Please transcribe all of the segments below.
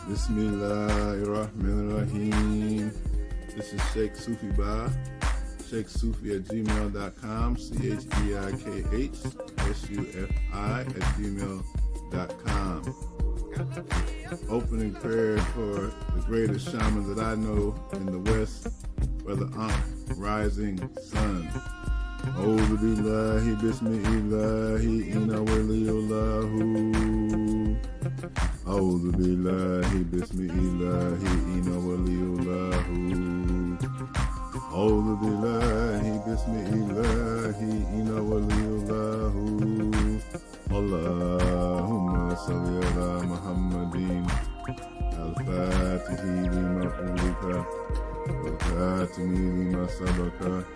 Bismillahirrahmanirrahim. This is Sheikh Sufi Ba. SheikhSufi@gmail.com. CHEIKHSUFI@gmail.com. Opening prayer for the greatest shaman that I know in the West, Brother Rising Sun. A'udhu billahi bismillahi inna waliyullahu. A'udhu billahi bismillahi inna waliyullahu. A'udhu billahi bismillahi inna waliyullahu. Allahumma salli ala Muhammadin al-Fatihi lima ulika wal-Khatimi lima sabaka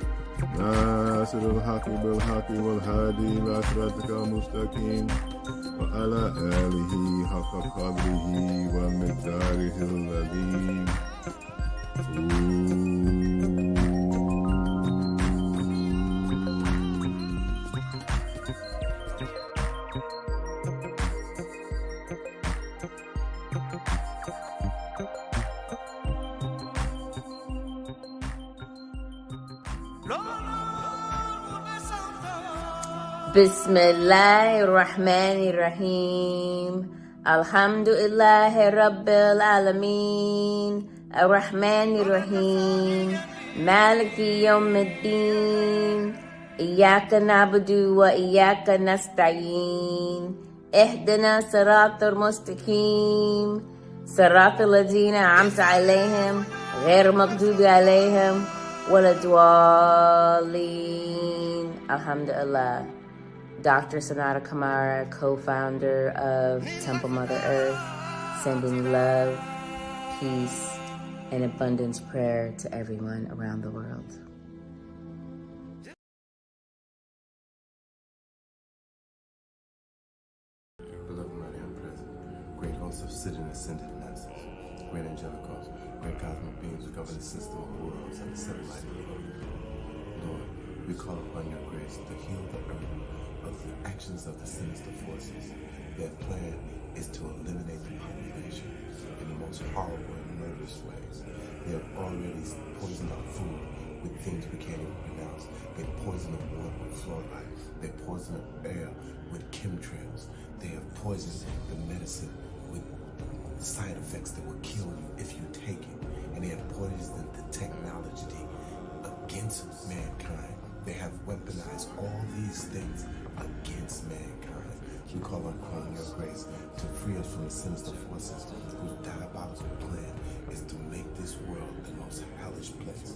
ناصر الحق بالحق والهادي إلى صراطك المستقيم وعلى آله حق قدره ومقداره العظيم. Bismillahirrahmanirrahim. Alhamdulillahi Rabbil Alameen. Ar-Rahmanirrahim. Maliki Yawmiddin. Iyaka na'budu wa iyaka nasta'een. Ihdina siratal mustaqim. Siratal ladina an'amta alayhim. Ghair maghdubi alayhim. Wala dwalleen. Alhamdulillah. Dr. Sanata Kamara, co-founder of Temple Mother Earth, sending love, peace, and abundance prayer to everyone around the world. Beloved mighty omnipresent, great hosts of sitting and ascended masters, great angelic hosts, great cosmic beings who govern the system of worlds and the seven light world. Lord, we call upon your grace to heal the earth of the actions of the sinister forces. Their plan is to eliminate the population in the most horrible and murderous ways. They have already poisoned our food with things we can't even pronounce. They poisoned the water with fluoride. They poisoned the air with chemtrails. They have poisoned the medicine with side effects that will kill you if you take it. And they have poisoned the technology against mankind. They have weaponized all these things against mankind. We call upon your grace to free us from the sinister forces whose diabolical plan is to make this world the most hellish place.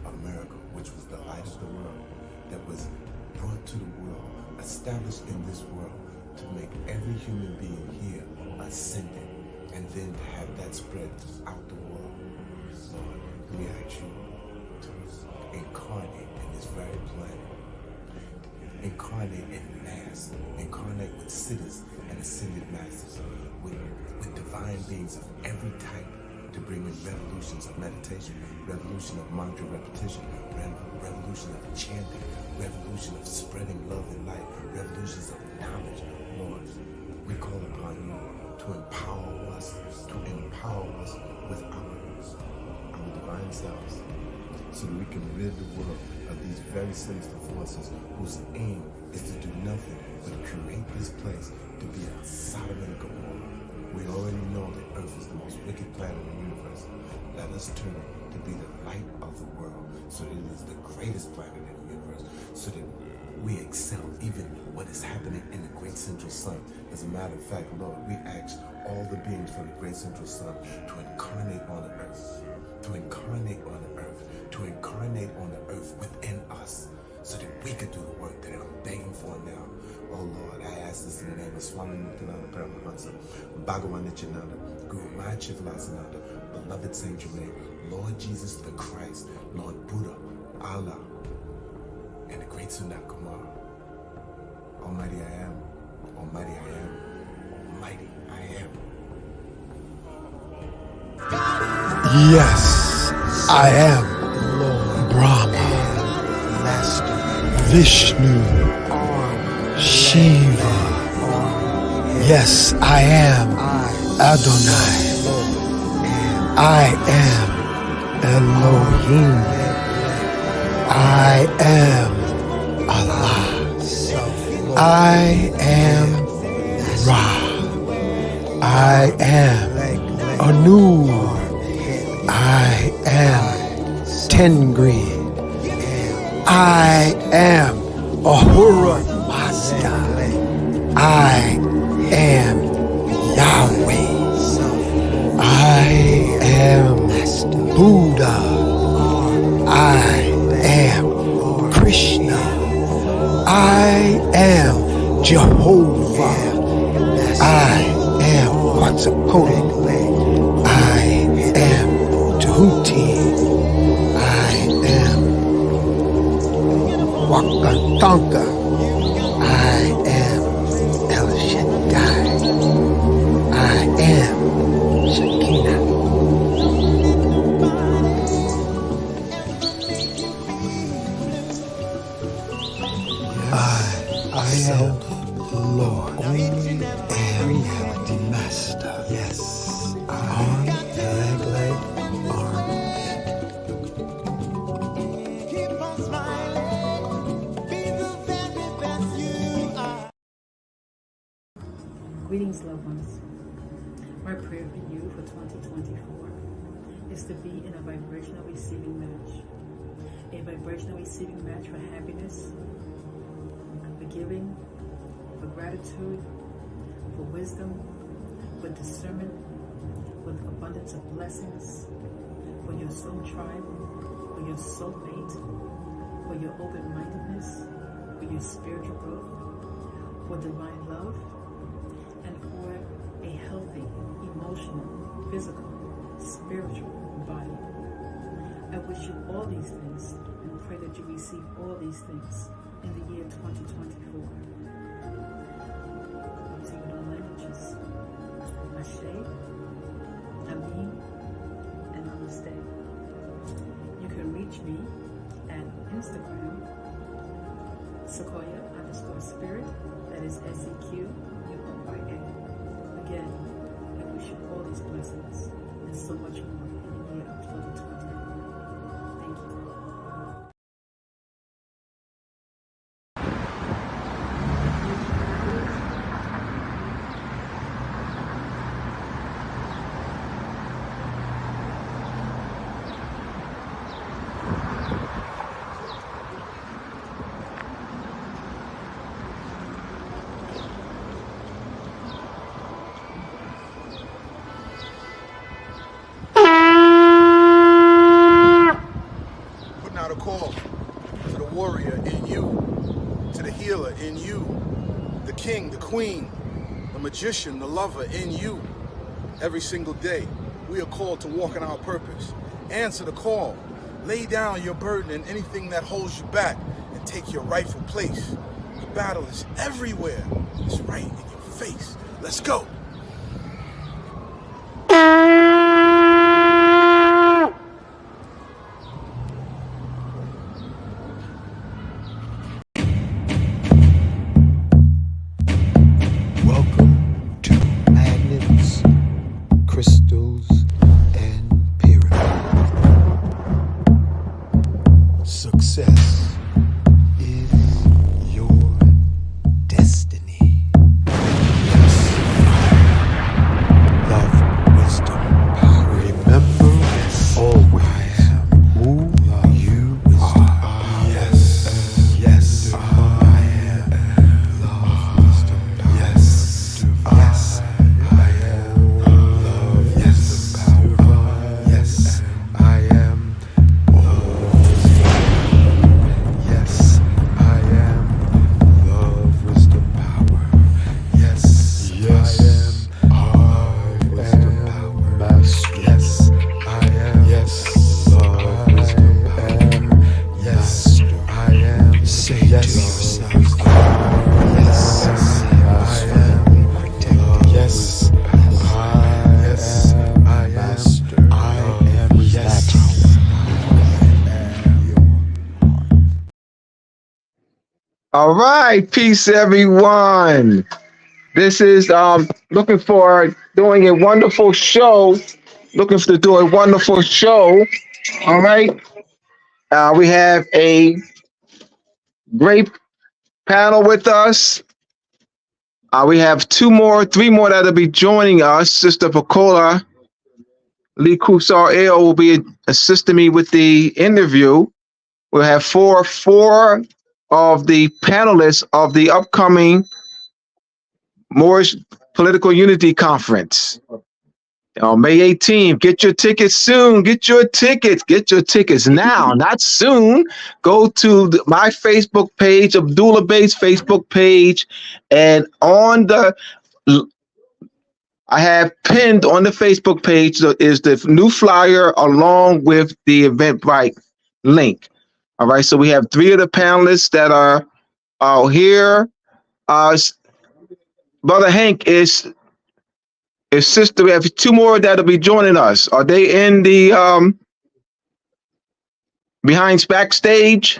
America, which was the light of the world, that was brought to the world, established in this world, to make every human being here ascendant, and then to have that spread throughout the world. Lord, we ask you to incarnate in this very planet. Incarnate in mass, incarnate with sitters and ascended masters, with divine beings of every type to bring in revolutions of meditation, revolution of mantra repetition, revolution of chanting, revolution of spreading love and light, revolutions of knowledge. Lord, we call upon you to empower us with our divine selves, so that we can rid the world of these very sinister forces whose aim is to do nothing but create this place to be a Sodom and Gomorrah. We already know that Earth is the most wicked planet in the universe. Let us turn it to be the light of the world, so that it is the greatest planet in the universe, so that we excel even what is happening in the great central sun. As a matter of fact, Lord, we ask all the beings from the great central sun to incarnate on the earth, to incarnate on the earth, to incarnate on the earth within us, so that we could do the work that I'm begging for now. Oh Lord, I ask this in the name of Swami Muktananda Paramahansa, Bhagavan Nityananda, Guru Maha Chivilasananda, beloved Saint Germain, Lord Jesus the Christ, Lord Buddha, Allah, and the great Sanat Kumar. Almighty I am, Almighty I am, Almighty I am. Yes, I am Lord Brahma, Master Vishnu, Shiva. Yes, I am Adonai, I am Elohim. I am Allah. I am Ra. I am Anu. I am Tengri. I am Ahura Mazda. I am Yahweh. I am Buddha. I am Krishna. I am Jehovah. I am Quetzalcoatl. I am Tahuti. I am Wakatonka. I am El Shaddai. I am Shekinah. I am the Lord and the Master. Yes. Arm, leg, arm. Greetings, loved ones. My prayer for you for 2024 is to be in a vibrational receiving match. A vibrational receiving match for happiness, for giving, for gratitude, for wisdom, for discernment, with abundance of blessings, for your soul tribe, for your soulmate, for your open-mindedness, for your spiritual growth, for divine love, and for a healthy, emotional, physical, spiritual body. I wish you all these things and pray that you receive all these things in the year 2024. I'm taking all languages. Ashe, Amin, and Namaste. You can reach me at Instagram, Sequoia_spirit, that is SEQUOIA. Again, I wish you all these blessings and so much more in the year of 2024. Thank you. Putting out a call to the warrior in you, to the healer in you, the king, the queen, the magician, the lover in you. Every single day, we are called to walk in our purpose. Answer the call. Lay down your burden and anything that holds you back and take your rightful place. The battle is everywhere. It's right in your face. Let's go. Welcome to Magnets, Crystals, and Pyramids. Success is your destiny. Yes. Love, wisdom, power. Remember always who you are. Yes. Yes. I am love, wisdom, power. Yes. Yes. I am love. Yes. Power. Yes. I am yes. I am love, wisdom, power. Yes. Yes. I am wisdom, power. Master. Yes. I am. Yes. Love, wisdom, power. Yes. I am. Say yes to yourself. Yes. I am protected. Yes. Yes. I am master. I am relaxed. All right, peace everyone. This is looking for doing a wonderful show looking to do a wonderful show. All right. We have a great panel with us. We have three more that'll be joining us. Sister Pacola Lee Kusar Ale will be assisting me with the interview. We'll have four of the panelists of the upcoming Moorish Political Unity Conference. On May 18th, get your tickets soon. Get your tickets now, not soon. Go to my Facebook page, Abdullah Bey's Facebook page, and I have pinned on the Facebook page is the new flyer along with the Eventbrite link. All right, so we have three of the panelists that are here. Brother Hank is sister. We have two more that'll be joining us. Are they in the behind backstage?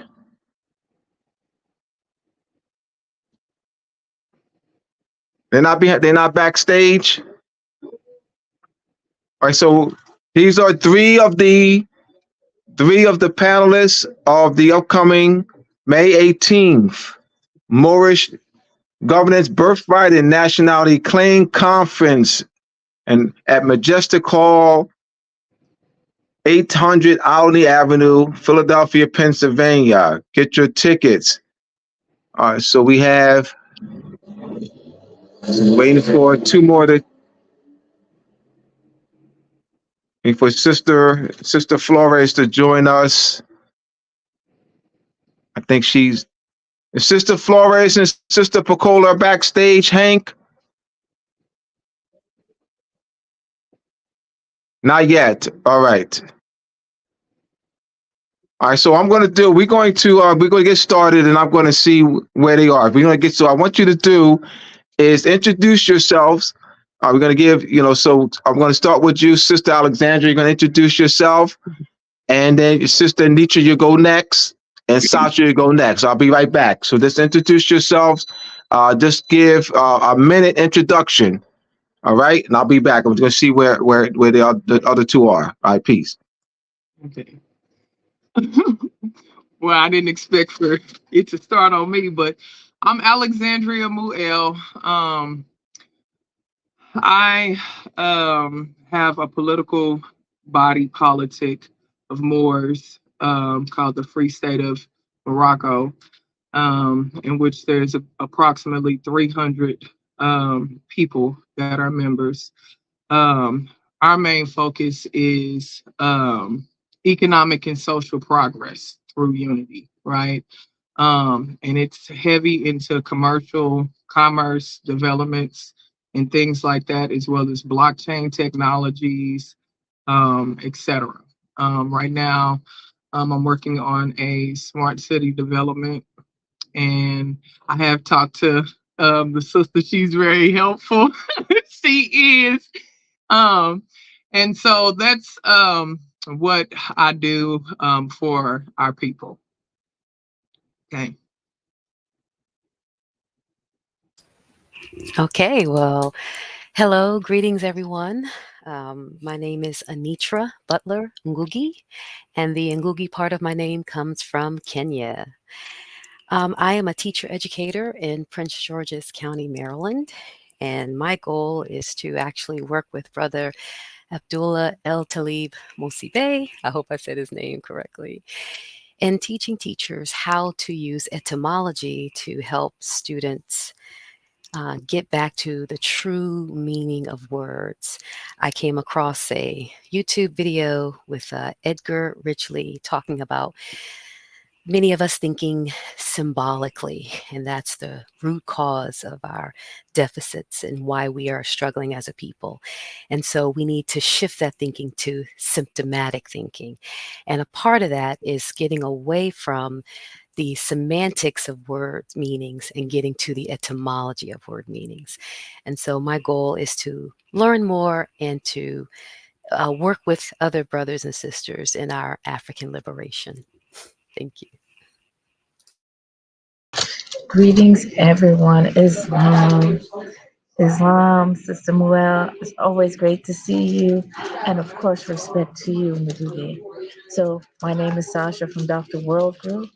They're not backstage. All right, so these are three of the panelists of the upcoming May 18th Moorish Governance, Birthright, and Nationality Claim Conference, and at Majestic Hall, 800 Albany Avenue, Philadelphia, Pennsylvania. Get your tickets. All right, so we have waiting for two more for Sister Flores to join us. I think Sister Flores and Sister Pacola backstage. Hank? Not yet. All right. All right, so we're going to get started, and I'm going to see where they are. We're going to get, so I want you to do is introduce yourselves. We're going to give, so I'm going to start with you, Sister Alexandra. You're going to introduce yourself, and then your Sister Anitra, you go next, and Sasha, you go next. I'll be right back. So just introduce yourselves. Just give a minute introduction. All right, and I'll be back. I'm going to see where the other two are. All right, peace. Okay. Well, I didn't expect for it to start on me, but I'm Alexandria Muel. I have a political body politic of Moors called the Free State of Morocco, in which there's approximately 300 people that are members. Our main focus is economic and social progress through unity, right? And it's heavy into commerce developments and things like that, as well as blockchain technologies, etc. Right now, I'm working on a smart city development, and I have talked to the sister. She's very helpful. She is. And so that's what I do for our people. Okay. Okay, well, hello, greetings, everyone. My name is Anitra Butler Ngugi, and the Ngugi part of my name comes from Kenya. I am a teacher educator in Prince George's County, Maryland, and my goal is to actually work with Brother Abdullah El Talib Mosibey, I hope I said his name correctly, in teaching teachers how to use etymology to help students get back to the true meaning of words. I came across a YouTube video with Edgar Ridgely talking about many of us thinking symbolically, and that's the root cause of our deficits and why we are struggling as a people. And so we need to shift that thinking to symptomatic thinking. And a part of that is getting away from the semantics of word meanings and getting to the etymology of word meanings. And so my goal is to learn more and to work with other brothers and sisters in our African liberation. Thank you. Greetings, everyone. Islam. Islam, Sister Muel, it's always great to see you. And of course, respect to you, Naduge. So, my name is Sasha from Dr. World Group.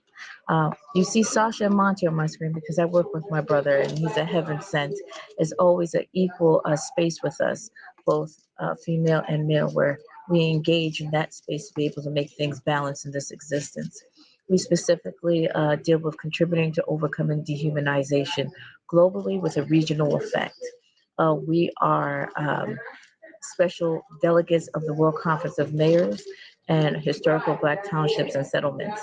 You see Sasha and Monty on my screen because I work with my brother and he's a heaven sent. It's always an equal space with us, both female and male, where we engage in that space to be able to make things balance in this existence. We specifically deal with contributing to overcoming dehumanization globally with a regional effect. We are special delegates of the World Conference of Mayors and Historical Black Townships and Settlements.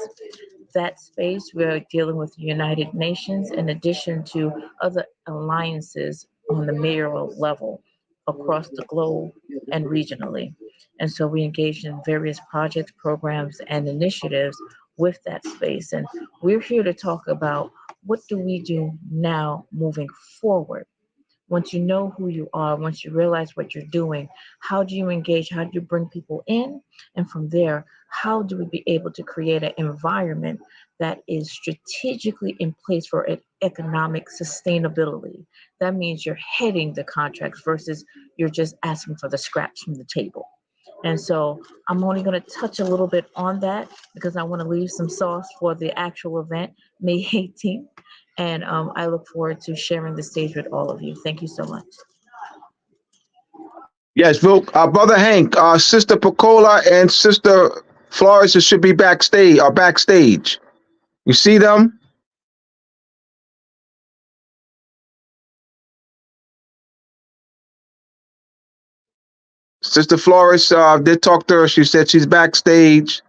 That space, we're dealing with the United Nations in addition to other alliances on the mayoral level across the globe and regionally. And so we engage in various projects, programs, and initiatives with that space. And we're here to talk about what do we do now moving forward. Once you know who you are, once you realize what you're doing, how do you engage? How do you bring people in? And from there, how do we be able to create an environment that is strategically in place for economic sustainability? That means you're heading the contracts versus you're just asking for the scraps from the table. And so I'm only going to touch a little bit on that because I want to leave some sauce for the actual event, May 18th. And I look forward to sharing the stage with all of you. Thank you so much. Yes, Brother Hank, Sister Piccola and Sister Flores should be backstage. Backstage. You see them? Sister Flores did talk to her. She said she's backstage.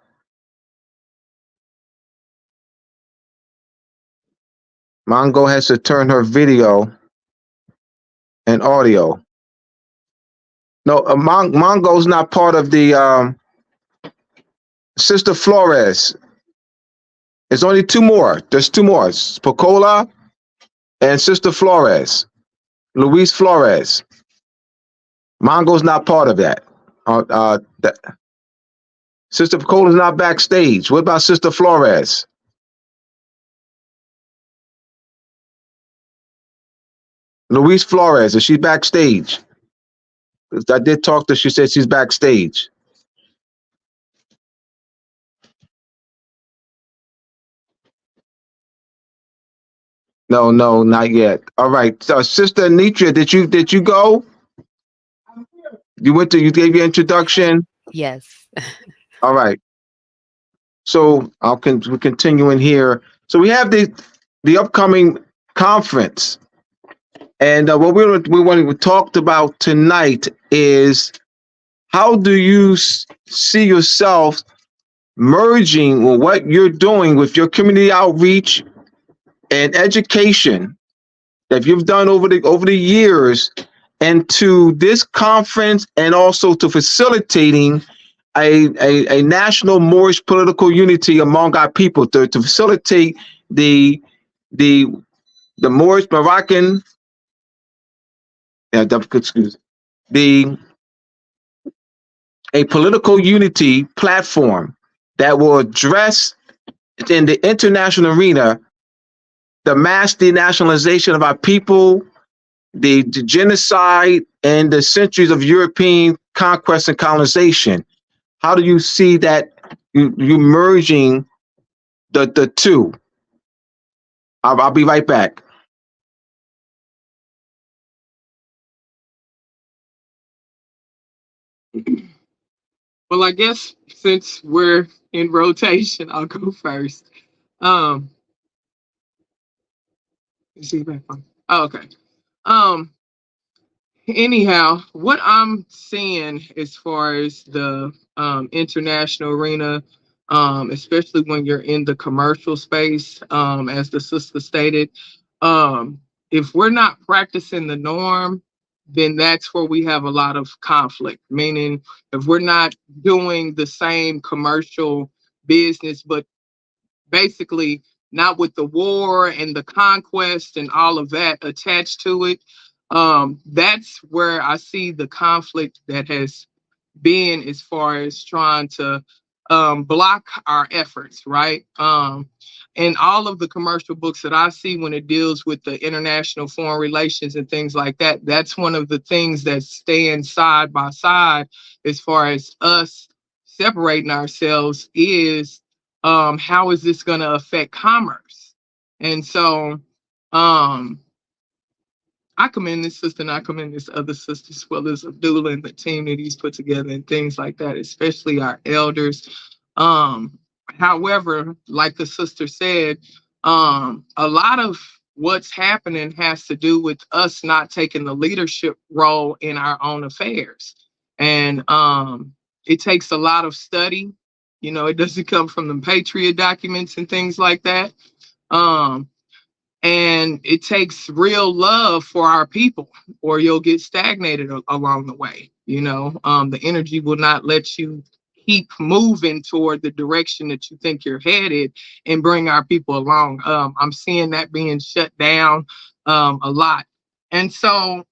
Mongo has to turn her video and audio. No, Mongo's not part of the Sister Flores. There's only two more. There's two more. It's Piccola and Sister Flores. Luis Flores. Mongo's not part of that. Sister Piccola's not backstage. What about Sister Flores? Luis Flores, is she backstage? I did talk to her. She said she's backstage. No, not yet. All right. So, Sister Anitra, did you go? You gave your introduction. Yes. All right. So we're continuing here. So we have the upcoming conference, and what we talked about tonight is how do you see yourself merging what you're doing with your community outreach and education that you've done over the years into this conference and also to facilitating a national Moorish political unity among our people to facilitate the the Moorish Moroccan excuse the a political unity platform that will address in the international arena the mass denationalization of our people, the genocide, and the centuries of European conquest and colonization. How do you see that you merging the two? I'll be right back. Well, I guess since we're in rotation, I'll go first. Is he back on? Oh, okay. Anyhow, what I'm seeing as far as the international arena, especially when you're in the commercial space, as the sister stated, if we're not practicing the norm, then that's where we have a lot of conflict. Meaning, if we're not doing the same commercial business, but basically not with the war and the conquest and all of that attached to it, that's where I see the conflict that has been as far as trying to block our efforts, right? in all of the commercial books that I see when it deals with the international foreign relations and things like that, that's one of the things that stand side by side as far as us separating ourselves is how is this going to affect commerce? And so I commend this sister and I commend this other sister as well as Abdullah and the team that he's put together and things like that, especially our elders. However, like the sister said, a lot of what's happening has to do with us not taking the leadership role in our own affairs. And it takes a lot of study. You know, it doesn't come from the Patriot documents and things like that. And it takes real love for our people, or you'll get stagnated along the way. You know, the energy will not let you keep moving toward the direction that you think you're headed and bring our people along. I'm seeing that being shut down a lot. And so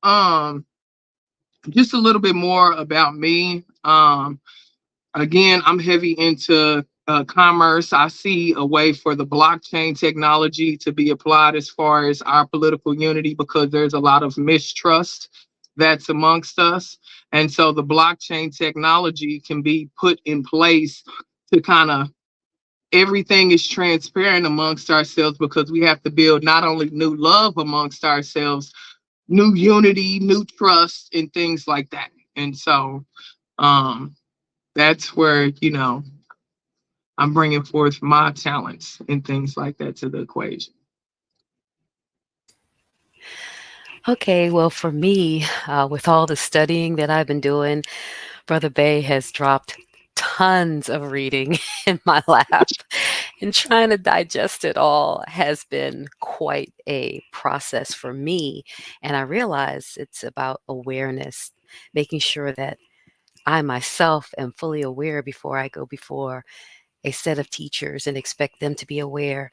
just a little bit more about me. Again, I'm heavy into commerce. I see a way for the blockchain technology to be applied as far as our political unity, because there's a lot of mistrust that's amongst us. And so the blockchain technology can be put in place to kind of everything is transparent amongst ourselves, because we have to build not only new love amongst ourselves, new unity, new trust, and things like that. And so that's where, you know, I'm bringing forth my talents and things like that to the equation. Okay, well, for me, with all the studying that I've been doing, Brother Bay has dropped tons of reading in my lap, and trying to digest it all has been quite a process for me. And I realize it's about awareness, making sure that I myself am fully aware before I go before a set of teachers and expect them to be aware.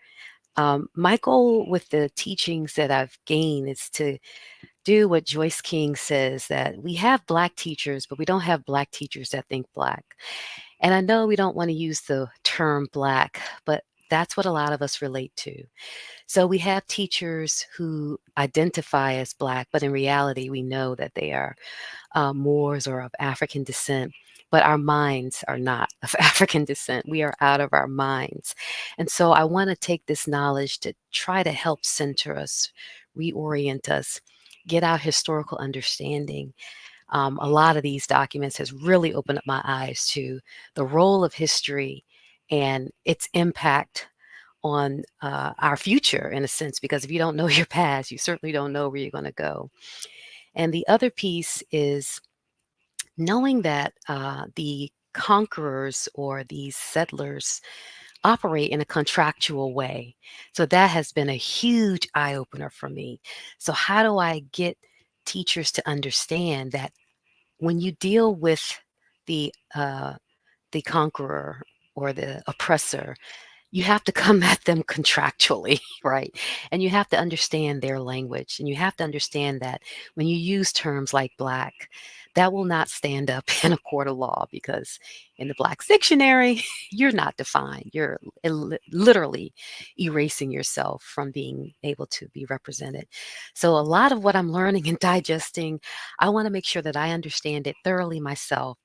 My goal with the teachings that I've gained is to do what Joyce King says, that we have Black teachers, but we don't have Black teachers that think Black. And I know we don't want to use the term Black, but that's what a lot of us relate to. So we have teachers who identify as Black, but in reality, we know that they are Moors or of African descent, but our minds are not of African descent. We are out of our minds. And so I want to take this knowledge to try to help center us, reorient us, get our historical understanding. A lot of these documents has really opened up my eyes to the role of history and its impact on our future, in a sense, because if you don't know your past, you certainly don't know where you're going to go. And the other piece is knowing that the conquerors or these settlers operate in a contractual way. So that has been a huge eye opener for me. So, how do I get teachers to understand that when you deal with the conqueror or the oppressor, you have to come at them contractually, right? And you have to understand their language. And you have to understand that when you use terms like Black, that will not stand up in a court of law, because in the Black's dictionary, you're not defined. You're literally erasing yourself from being able to be represented. So a lot of what I'm learning and digesting, I want to make sure that I understand it thoroughly myself,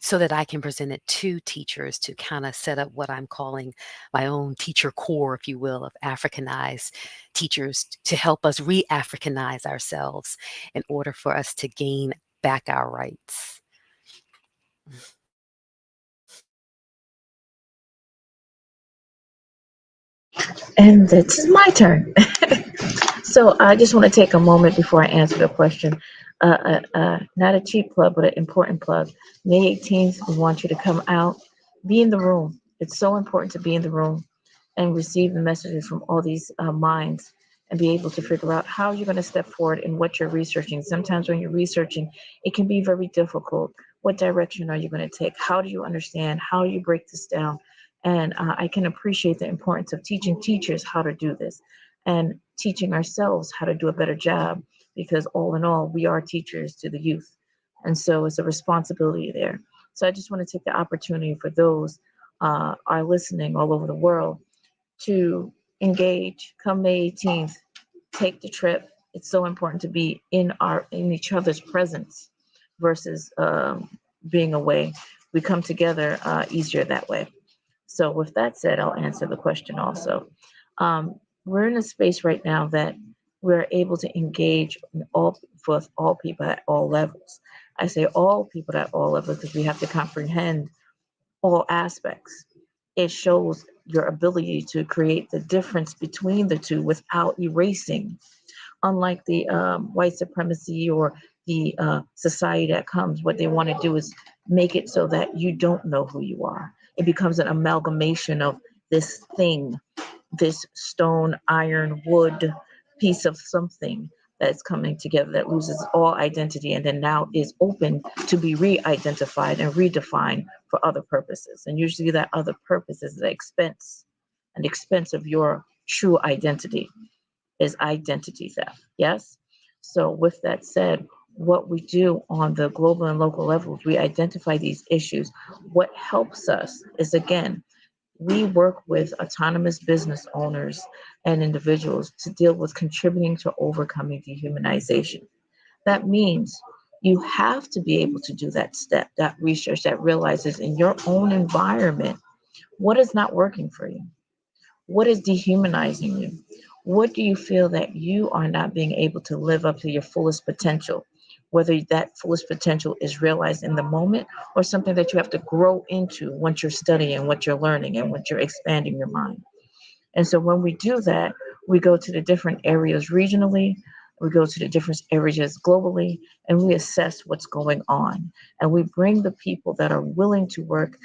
so that I can present it to teachers to kind of set up what I'm calling my own teacher core, if you will, of Africanized teachers to help us re-Africanize ourselves in order for us to gain back our rights. And it's my turn. So I just want to take a moment before I answer the question. Not a cheap plug, but an important plug. May 18th, we want you to come out, be in the room. It's so important to be in the room and receive the messages from all these minds and be able to figure out how you're going to step forward in what you're researching. Sometimes when you're researching, it can be very difficult. What direction are you going to take? How do you understand? How do you break this down? And I can appreciate the importance of teaching teachers how to do this and teaching ourselves how to do a better job, because all in all, we are teachers to the youth. And so it's a responsibility there. So I just want to take the opportunity for those are listening all over the world. to engage. Come May 18th, take the trip. It's so important to be in each other's presence versus being away. We come together easier that way. So with that said, I'll answer the question also. We're in a space right now that we're able to engage with all people at all levels. I say all people at all levels because we have to comprehend all aspects. It shows your ability to create the difference between the two without erasing. Unlike the white supremacy or the society that comes, what they want to do is make it so that you don't know who you are. It becomes an amalgamation of this thing, this stone, iron, wood piece of something that's coming together that loses all identity and then now is open to be re-identified and redefined for other purposes. And usually that other purpose is the expense, an expense of your true identity is identity theft. Yes? So with that said, what we do on the global and local levels, we identify these issues. What helps us is, again, we work with autonomous business owners and individuals to deal with contributing to overcoming dehumanization. That means you have to be able to do that step, that research that realizes in your own environment what is not working for you, what is dehumanizing you, what do you feel that you are not being able to live up to your fullest potential, whether that fullest potential is realized in the moment or something that you have to grow into once you're studying, what you're learning, and what you're expanding your mind. And so when we do that, we go to the different areas regionally, we go to the different areas globally, and we assess what's going on. And we bring the people that are willing to work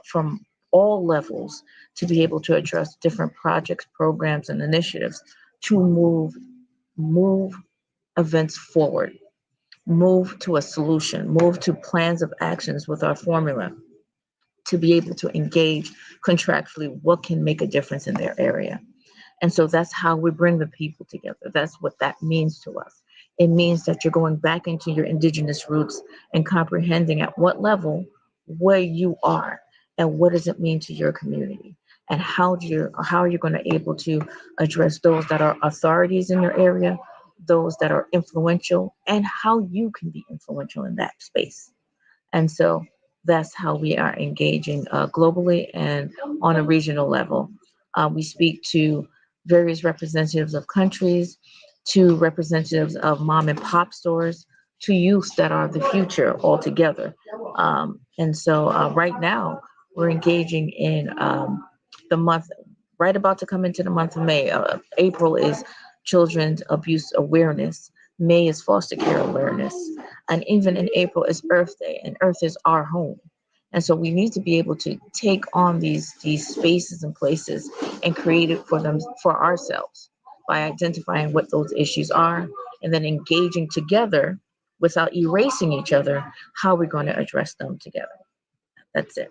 from all levels to be able to address different projects, programs, and initiatives to move events forward, move to a solution, move to plans of actions with our formula to be able to engage contractually what can make a difference in their area. And so that's how we bring the people together. That's what that means to us. It means that you're going back into your indigenous roots and comprehending at what level where you are and what does it mean to your community and how are you going to able to address those that are authorities in your area, those that are influential, and how you can be influential in that space. And so that's how we are engaging globally and on a regional level. We speak to various representatives of countries, to representatives of mom and pop stores, to youth that are the future altogether. And so right now, we're engaging in the month, right about to come into the month of May. April is Children's Abuse Awareness. May is foster care awareness. And even in April is Earth Day, and Earth is our home. And so we need to be able to take on these spaces and places and create it for them, for ourselves, by identifying what those issues are and then engaging together without erasing each other, how we're going to address them together. That's it.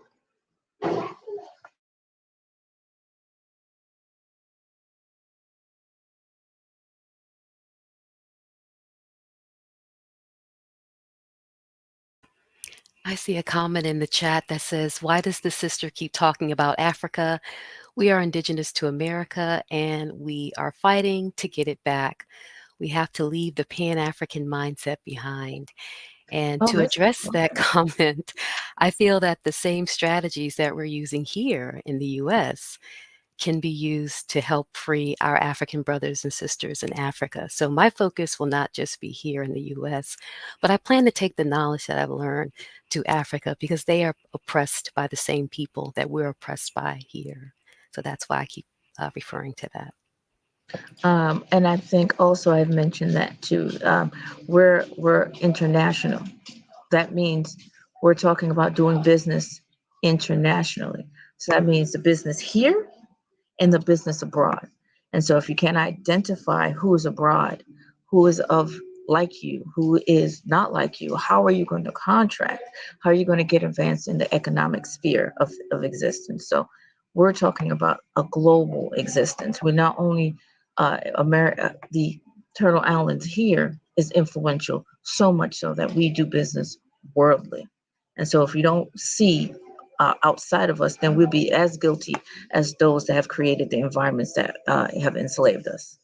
I see a comment in the chat that says, why does the sister keep talking about Africa? We are indigenous to America and we are fighting to get it back. We have to leave the Pan-African mindset behind. And Oh, to that's address that comment, I feel that the same strategies that we're using here in the US can be used to help free our African brothers and sisters in Africa. So my focus will not just be here in the US, but I plan to take the knowledge that I've learned to Africa because they are oppressed by the same people that we're oppressed by here. So that's why I keep referring to that. And I think also I've mentioned that too. We're international. That means we're talking about doing business internationally. So that means the business here and the business abroad. And so if you can identify who is abroad, who is of like you, who is not like you, how are you going to contract? How are you going to get advanced in the economic sphere of existence? So we're talking about a global existence. We're not only America, the Turtle Islands here is influential, so much so that we do business worldly. And so if you don't see outside of us, then we'll be as guilty as those that have created the environments that have enslaved us.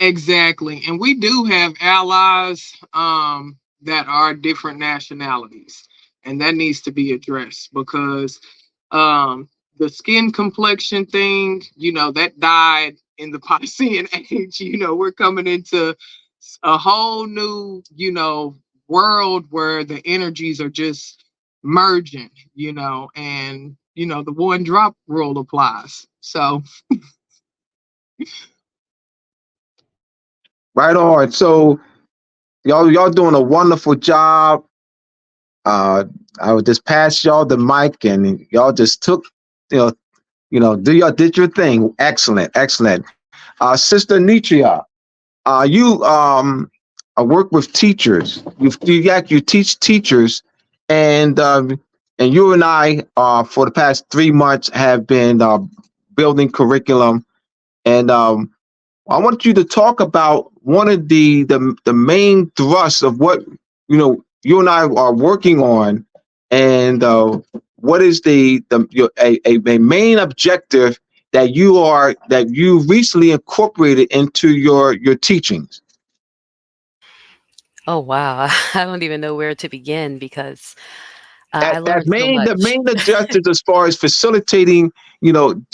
Exactly. And we do have allies that are different nationalities. And that needs to be addressed because the skin complexion thing, that died in the Piscean age. We're coming into a whole new, world where the energies are just merging, and, the one drop rule applies. So, Right on. So y'all doing a wonderful job. I would just pass y'all the mic, and y'all just took, you know, did your thing. Excellent, excellent. Sister Nitria, you work with teachers. You teach teachers, and you and I for the past 3 months have been building curriculum, and I want you to talk about one of the main thrusts of what you and I are working on, and what is a main objective that you recently incorporated into your teachings. Oh, wow. I don't even know where to begin because I As learned so the much. main objectives as far as facilitating,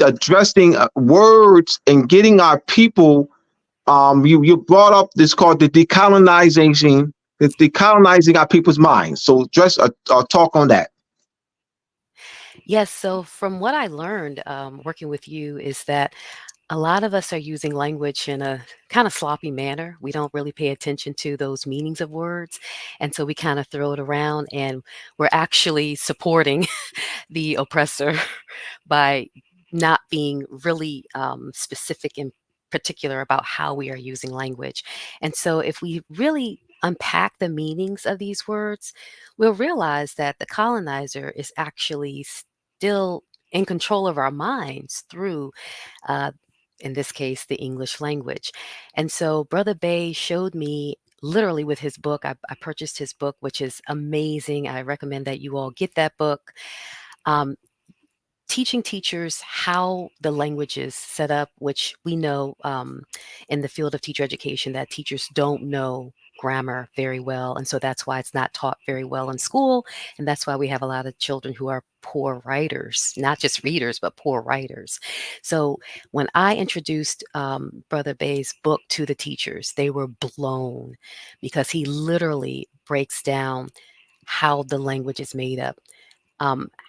addressing words and getting our people. You brought up this called the decolonizing our people's minds. So just talk on that. Yes. So, from what I learned working with you, is that a lot of us are using language in a kind of sloppy manner. We don't really pay attention to those meanings of words. And so we kind of throw it around, and we're actually supporting the oppressor by not being really specific and particular about how we are using language. And so, if we really unpack the meanings of these words, we'll realize that the colonizer is actually still in control of our minds through, uh, in this case, the English language. And so, Brother Bay showed me literally with his book. I purchased his book, which is amazing. I recommend that you all get that book. Um, Teaching teachers how the language is set up, which we know in the field of teacher education that teachers don't know grammar very well. And so that's why it's not taught very well in school. And that's why we have a lot of children who are poor writers, not just readers, but poor writers. So when I introduced Brother Bay's book to the teachers, they were blown because he literally breaks down how the language is made up,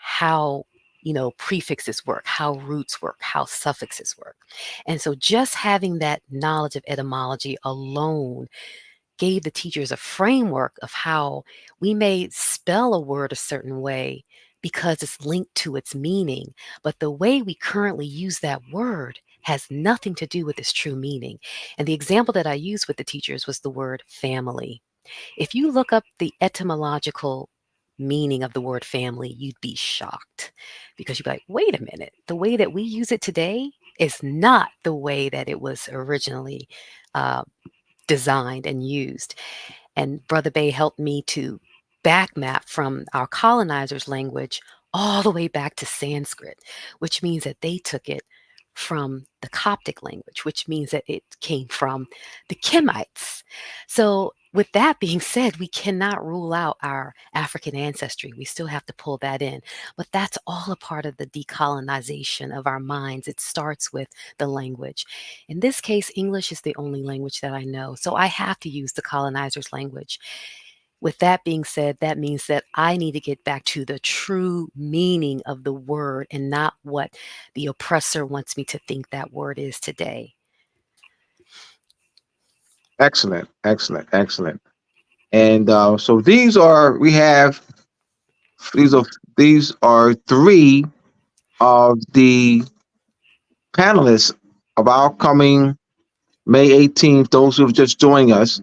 how prefixes work, how roots work, how suffixes work. And so just having that knowledge of etymology alone gave the teachers a framework of how we may spell a word a certain way because it's linked to its meaning, but the way we currently use that word has nothing to do with its true meaning. And the example that I used with the teachers was the word family. If you look up the etymological meaning of the word family, you'd be shocked because you'd be like, wait a minute, the way that we use it today is not the way that it was originally uh, designed and used. And Brother Bay helped me to back map from our colonizers' language all the way back to Sanskrit, which means that they took it from the Coptic language, which means that it came from the Kemites. So, with that being said, we cannot rule out our African ancestry. We still have to pull that in. But that's all a part of the decolonization of our minds. It starts with the language. In this case, English is the only language that I know. So I have to use the colonizer's language. With that being said, that means that I need to get back to the true meaning of the word and not what the oppressor wants me to think that word is today. Excellent, excellent, excellent. And so these are these are three of the panelists of our coming May 18th. Those who have just joined us,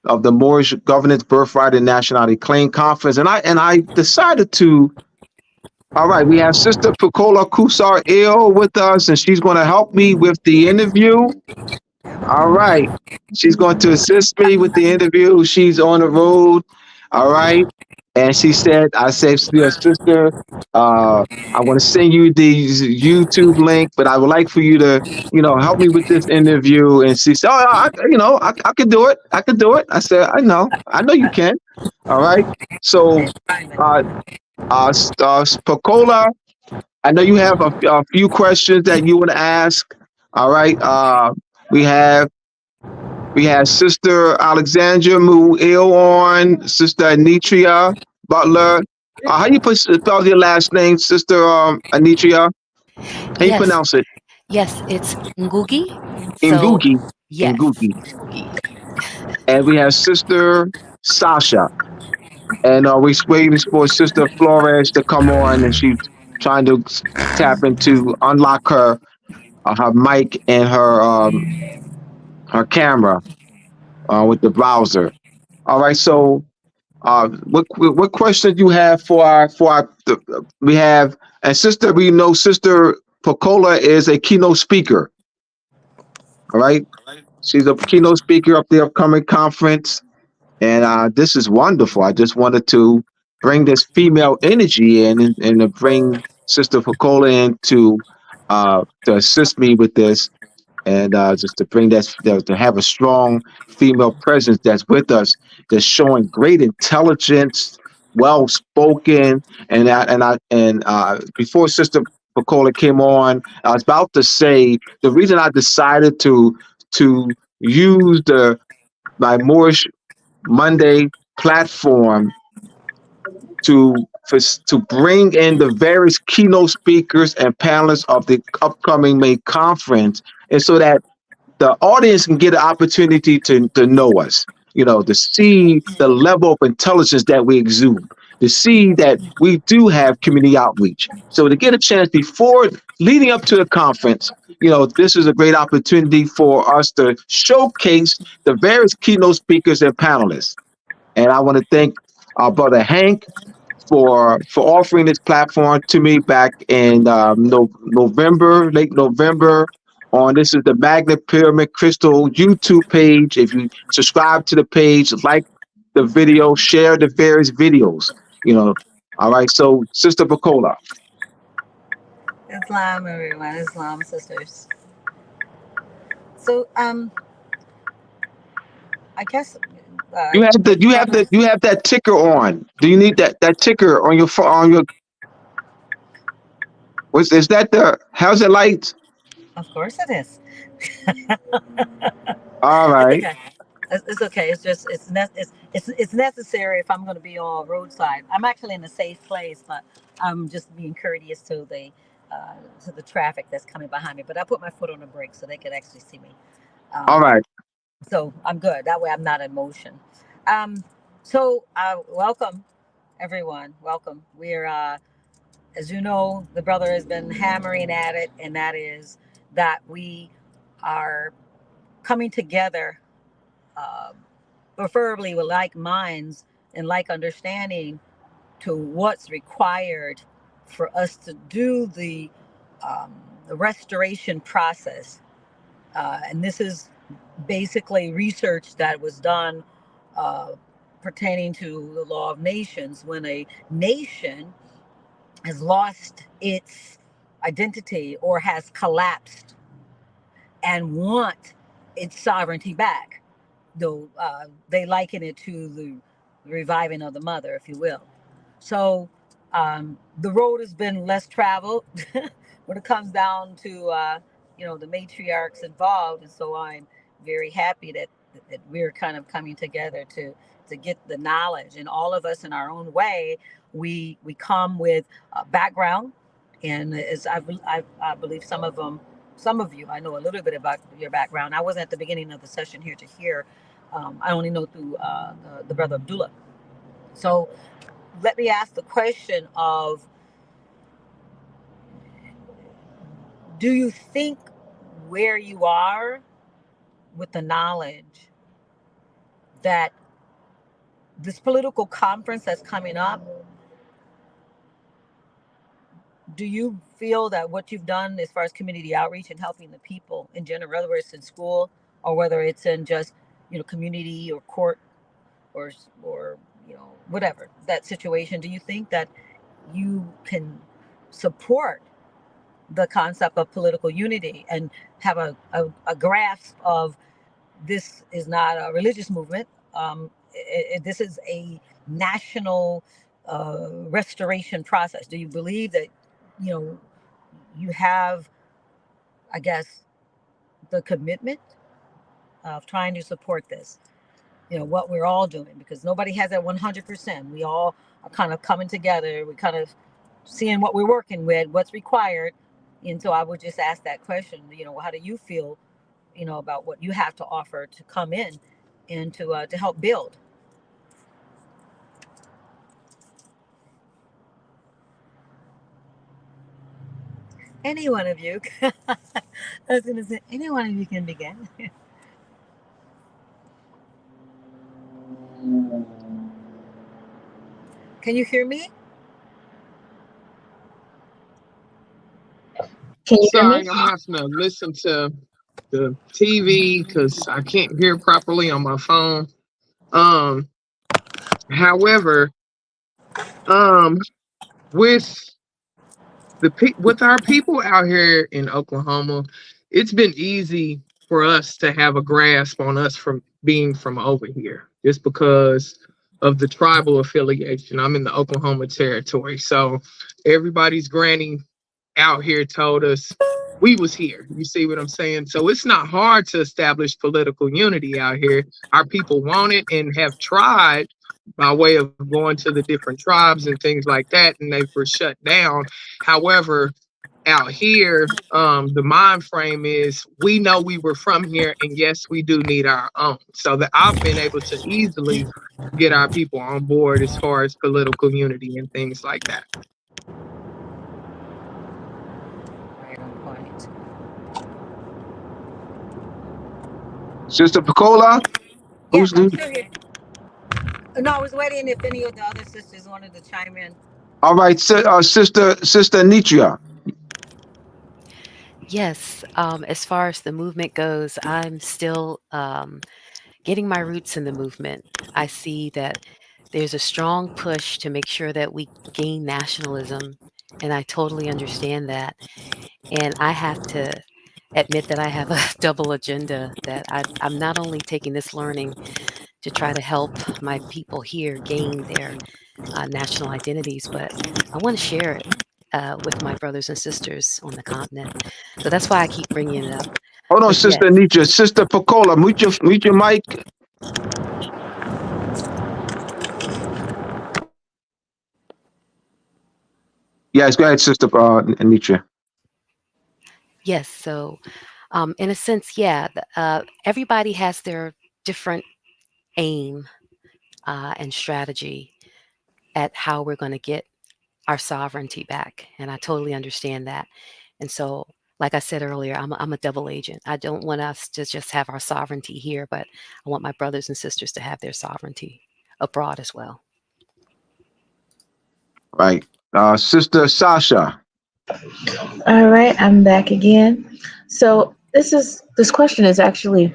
of the Moorish Governance, Birthright, and Nationality Claim Conference. And I decided to. All right, we have Sister Pecola Kusar Il with us, and she's going to help me with the interview. All right, she's going to assist me with the interview. She's on the road. All right. And she said, I said to her sister, I want to send you the YouTube link, but I would like for you to, help me with this interview. And she said, I can do it. I can do it. I said, I know you can. All right. So, uh, Spacola, I know you have a few questions that you want to ask. All right. We have we had Sister Alexandra Muil on, Sister Anitria Butler. How you spell your last name, Sister Anitria? How you Yes, pronounce it? yes, it's Ngugi. So, Ngugi. yes, Ngugi. Ngugi. And we have Sister Sasha. And we waiting for Sister Flores to come on, and she's trying to tap into unlock her mic and her camera with the browser. All right, so what question do you have we have, and sister, we know Sister Pocola is a keynote speaker. All right, she's a keynote speaker of the upcoming conference, and this is wonderful. I just wanted to bring this female energy in, and to bring Sister Pocola in to assist me with this, and just to bring to have a strong female presence that's with us, that's showing great intelligence, well spoken, and before Sister Pacola came on, I was about to say the reason I decided to use the my Moorish Monday platform to bring in the various keynote speakers and panelists of the upcoming May conference, and so that the audience can get an opportunity to know us, to see the level of intelligence that we exude, to see that we do have community outreach. So to get a chance before leading up to the conference, this is a great opportunity for us to showcase the various keynote speakers and panelists. And I want to thank our brother Hank for offering this platform to me back in November, late November. On this is the Magnet Pyramid Crystal YouTube page. If you subscribe to the page, like the video, share the various videos. All right. So, Sister Bacola, Islam, everyone, Islam sisters. So, I guess you have the with you have the brothers, you have that ticker on. Do you need that ticker on your? Is that the how's it light? of course it is. All It's right. okay. It's okay. It's just it's necessary if I'm going to be on roadside. I'm actually in a safe place, but I'm just being courteous uh, to the traffic that's coming behind me. But I put my foot on the brake so they can actually see me. All Um, right. so I'm good. That way I'm not in motion. Um, welcome everyone. Welcome. We're as you know, the brother has been hammering at it, and that is that we are coming together, uh, preferably with like minds and like understanding to what's required for us to do the restoration process. And this is basically research that was done uh, pertaining to the law of nations. When a nation has lost its identity or has collapsed and want its sovereignty back, though they liken it to the reviving of the mother, if you will. So the road has been less traveled when it comes down to the matriarchs involved, and so I'm very happy that we're kind of coming together to get the knowledge, and all of us in our own way, we come with background, and as I believe some of you, I know a little bit about your background. I wasn't at the beginning of the session here to hear. I only know through the brother Abdullah. So let me ask the question of, do you think where you are with the knowledge that this political conference that's coming up, do you feel that what you've done as far as community outreach and helping the people in general, whether it's in school or whether it's in just community or court or whatever that situation, do you think that you can support the concept of political unity and have a grasp of this is not a religious movement? This is a national restoration process. Do you believe that you have, I guess, the commitment of trying to support this? What we're all doing, because nobody has that 100%. We all are kind of coming together. We're kind of seeing what we're working with, what's required. And so I would just ask that question, how do you feel, about what you have to offer to come in and to help build? Any one of you. I was going to say, any one of you can begin. Can you hear me? Can you hear me? Sorry, I'm having to listen to the TV because I can't hear properly on my phone. However, with with our people out here in Oklahoma, it's been easy for us to have a grasp on us from being from over here, just because of the tribal affiliation. I'm in the Oklahoma territory, so everybody's granny out here told us we was here. You see what I'm saying? So it's not hard to establish political unity out here. Our people want it and have tried by way of going to the different tribes and things like that, and they were shut down. However, out here, the mind frame is we know we were from here, and yes, we do need our own. So that I've been able to easily get our people on board as far as political unity and things like that. Right on point. Sister Picola, Yes, who's I'm the? still here. No, I was waiting if any of the other sisters wanted to chime in. All right, Sister Nitria. Yes, as far as the movement goes, I'm still getting my roots in the movement. I see that there's a strong push to make sure that we gain nationalism, and I totally understand that. And I have to admit that I have a double agenda, that I'm not only taking this learning to try to help my people here gain their national identities, but I want to share it with my brothers and sisters on the continent. So that's why I keep bringing it up. Hold on, But yes, Sister Nitria. Sister Picola, mute your mic. Yes, go ahead, Sister Nitria. yes. So in a sense, yeah, everybody has their different aim and strategy at how we're going to get our sovereignty back. And I totally understand that. And so, like I said earlier, I'm a double agent. I don't want us to just have our sovereignty here, but I want my brothers and sisters to have their sovereignty abroad as well. Right. Sister Sasha. All right, I'm back again. So this question is actually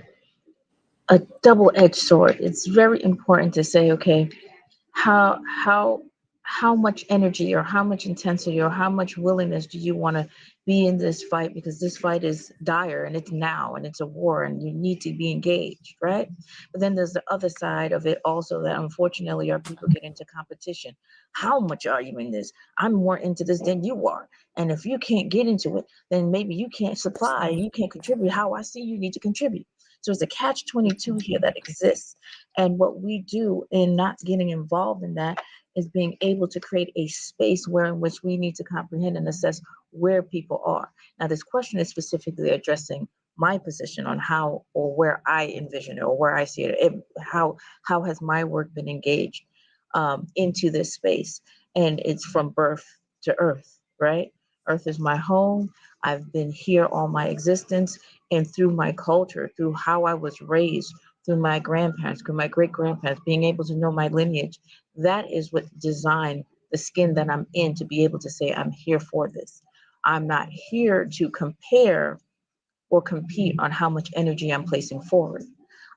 a double-edged sword. It's very important to say, okay, how how how much energy or how much intensity or how much willingness do you want to be in this fight, because this fight is dire and it's now and it's a war and you need to be engaged, right? But then there's the other side of it also, that unfortunately our people get into competition. How much are you in this? I'm more into this than you are, and if you can't get into it, then maybe you can't supply, you can't contribute how I see you need to contribute. So it's a catch-22 here that exists. And what we do in not getting involved in that is being able to create a space where in which we need to comprehend and assess where people are. Now, this question is specifically addressing my position on how or where I envision it or where I see it. How has my work been engaged into this space? And it's from birth to earth, right? Earth is my home. I've been here all my existence, and through my culture, through how I was raised, through my grandparents, through my great grandparents, being able to know my lineage, that is what designed the skin that I'm in to be able to say, I'm here for this. I'm not here to compare or compete on how much energy I'm placing forward.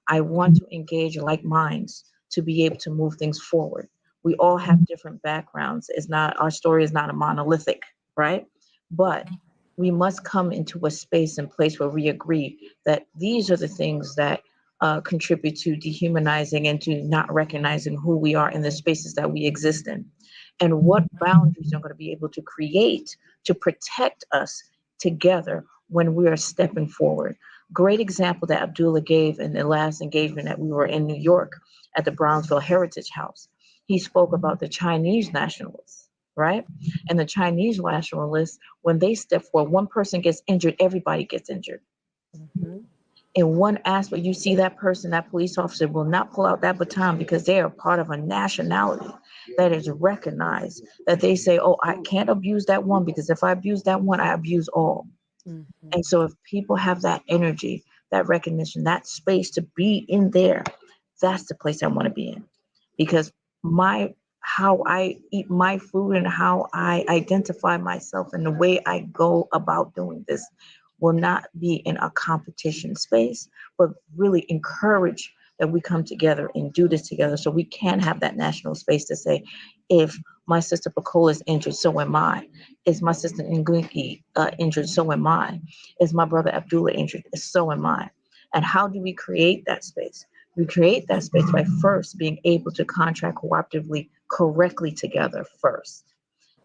I want to engage like minds to be able to move things forward. We all have different backgrounds. It's not, our story is not a monolithic, right? But we must come into a space and place where we agree that these are the things that contribute to dehumanizing and to not recognizing who we are in the spaces that we exist in, and what boundaries are going to be able to create to protect us together when we are stepping forward. Great example that Abdullah gave in the last engagement that we were in New York at the Brownsville Heritage House. He spoke about the Chinese nationalists, right? And the Chinese nationalists, when they step forward, one person gets injured, everybody gets injured. In one aspect, you see that person, that police officer will not pull out that baton because they are part of a nationality that is recognized, that they say, oh, I can't abuse that one because if I abuse that one, I abuse all. And so if people have that energy, that recognition, that space to be in there, that's the place I want to be in. Because how I eat my food and how I identify myself and the way I go about doing this will not be in a competition space, but really encourage that we come together and do this together so we can have that national space to say, if my sister Pacola is injured, so am I. Is my sister Ngugi injured, so am I. Is my brother Abdullah injured, so am I. And how do we create that space? We create that space by first being able to contract cooperatively, correctly together first.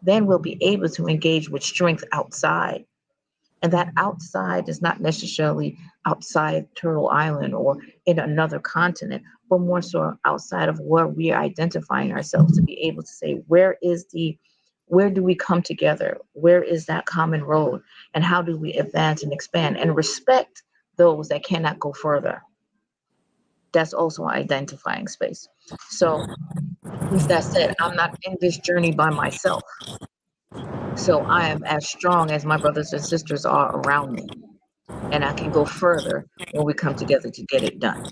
Then we'll be able to engage with strength outside. And that outside is not necessarily outside Turtle Island or in another continent, but more so outside of where we are identifying ourselves to be able to say, where do we come together? Where is that common road? And how do we advance and expand and respect those that cannot go further? That's also an identifying space. So with that said, I'm not in this journey by myself. So I am as strong as my brothers and sisters are around me. And I can go further when we come together to get it done.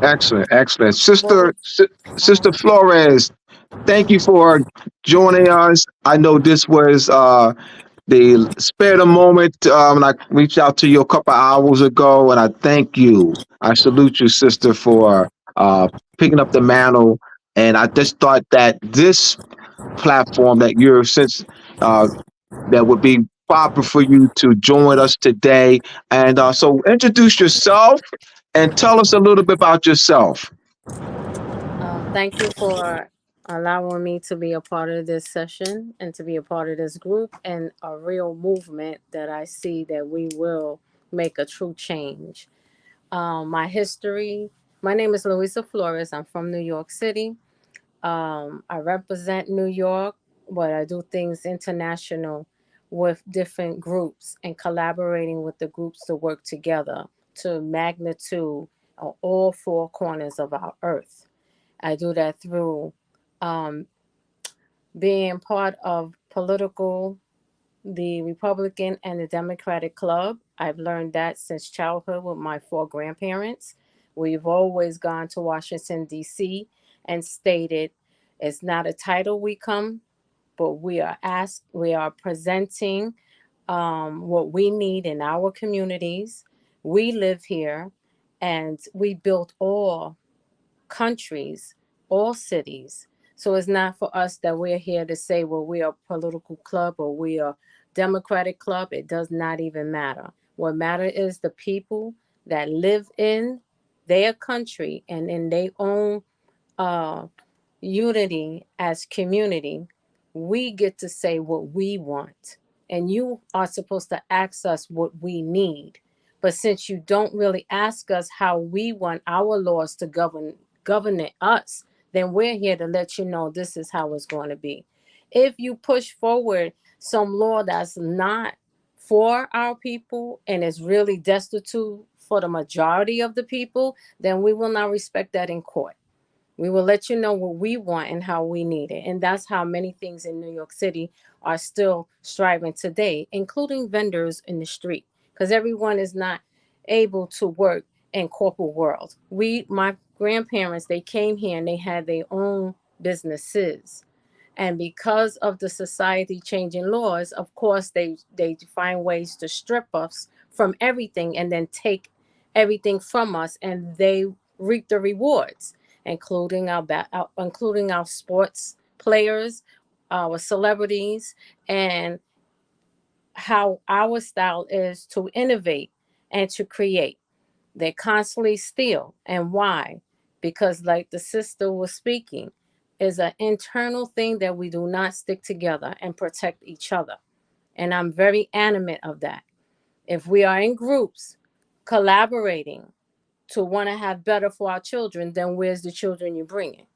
Excellent, excellent. Well, Sister Flores, thank you for joining us. I know this was the spare the moment. And I reached out to you a couple hours ago, and I thank you. I salute you, sister, for picking up the mantle. And I just thought that this platform that you're since uh, that would be proper for you to join us today. And so introduce yourself and tell us a little bit about yourself. Thank you for allowing me to be a part of this session and to be a part of this group and a real movement that I see that we will make a true change. My history, my name is Louisa Flores. I'm from New York City. I represent New York, but I do things international with different groups and collaborating with the groups to work together to magnitude on all four corners of our earth. I do that through um, being part of the Republican and the Democratic Club. I've learned that since childhood with my four grandparents. We've always gone to Washington, D.C. and stated it's not a title we come, but we are presenting what we need in our communities. We live here and we built all countries, all cities. So it's not for us that we're here to say, well, we are a political club or we are Democratic club. It does not even matter. What matters is the people that live in their country and in their own uh, unity as community, we get to say what we want. And you are supposed to ask us what we need. But since you don't really ask us how we want our laws to govern us, then we're here to let you know this is how it's going to be. If you push forward some law that's not for our people and is really destitute for the majority of the people, then we will not respect that in court. We will let you know what we want and how we need it. And that's how many things in New York City are still striving today, including vendors in the street, because everyone is not able to work in corporate world. My grandparents, they came here and they had their own businesses. And because of the society changing laws, of course, they find ways to strip us from everything and then take everything from us. And they reap the rewards, including including our sports players, our celebrities, and how our style is to innovate and to create. They constantly steal. And why? Because, like the sister was speaking, is an internal thing that we do not stick together and protect each other. And I'm very animate of that. If we are in groups collaborating to want to have better for our children, then where's the children you're bringing?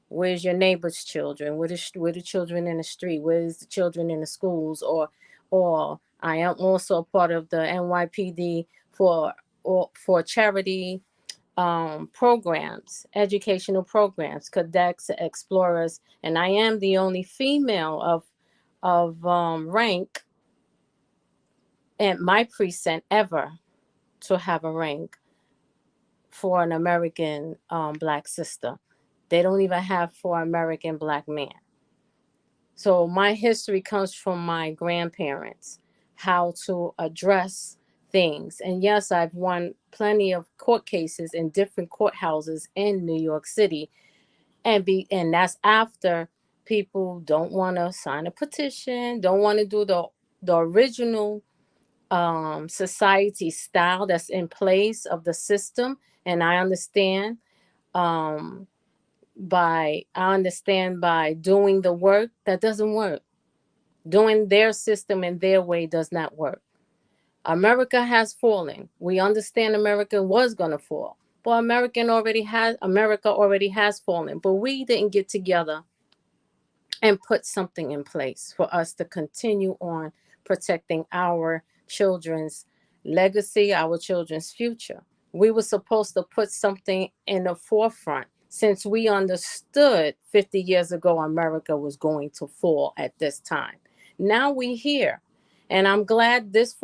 Where's your neighbor's children? Where the children in the street? Where's the children in the schools? Or I am also a part of the NYPD for for charity programs, educational programs, cadets, explorers, and I am the only female of rank at my precinct ever to have a rank for an American black sister. They don't even have for American black man. So my history comes from my grandparents, how to address things. And yes, I've won plenty of court cases in different courthouses in New York City. And that's after people don't want to sign a petition, don't want to do the original society style that's in place of the system. And I understand um by doing the work that doesn't work. Doing their system and their way does not work. America has fallen. We understand America was gonna fall. But America already has fallen. But we didn't get together and put something in place for us to continue on protecting our children's legacy, our children's future. We were supposed to put something in the forefront since we understood 50 years ago America was going to fall at this time. Now we here, and I'm glad this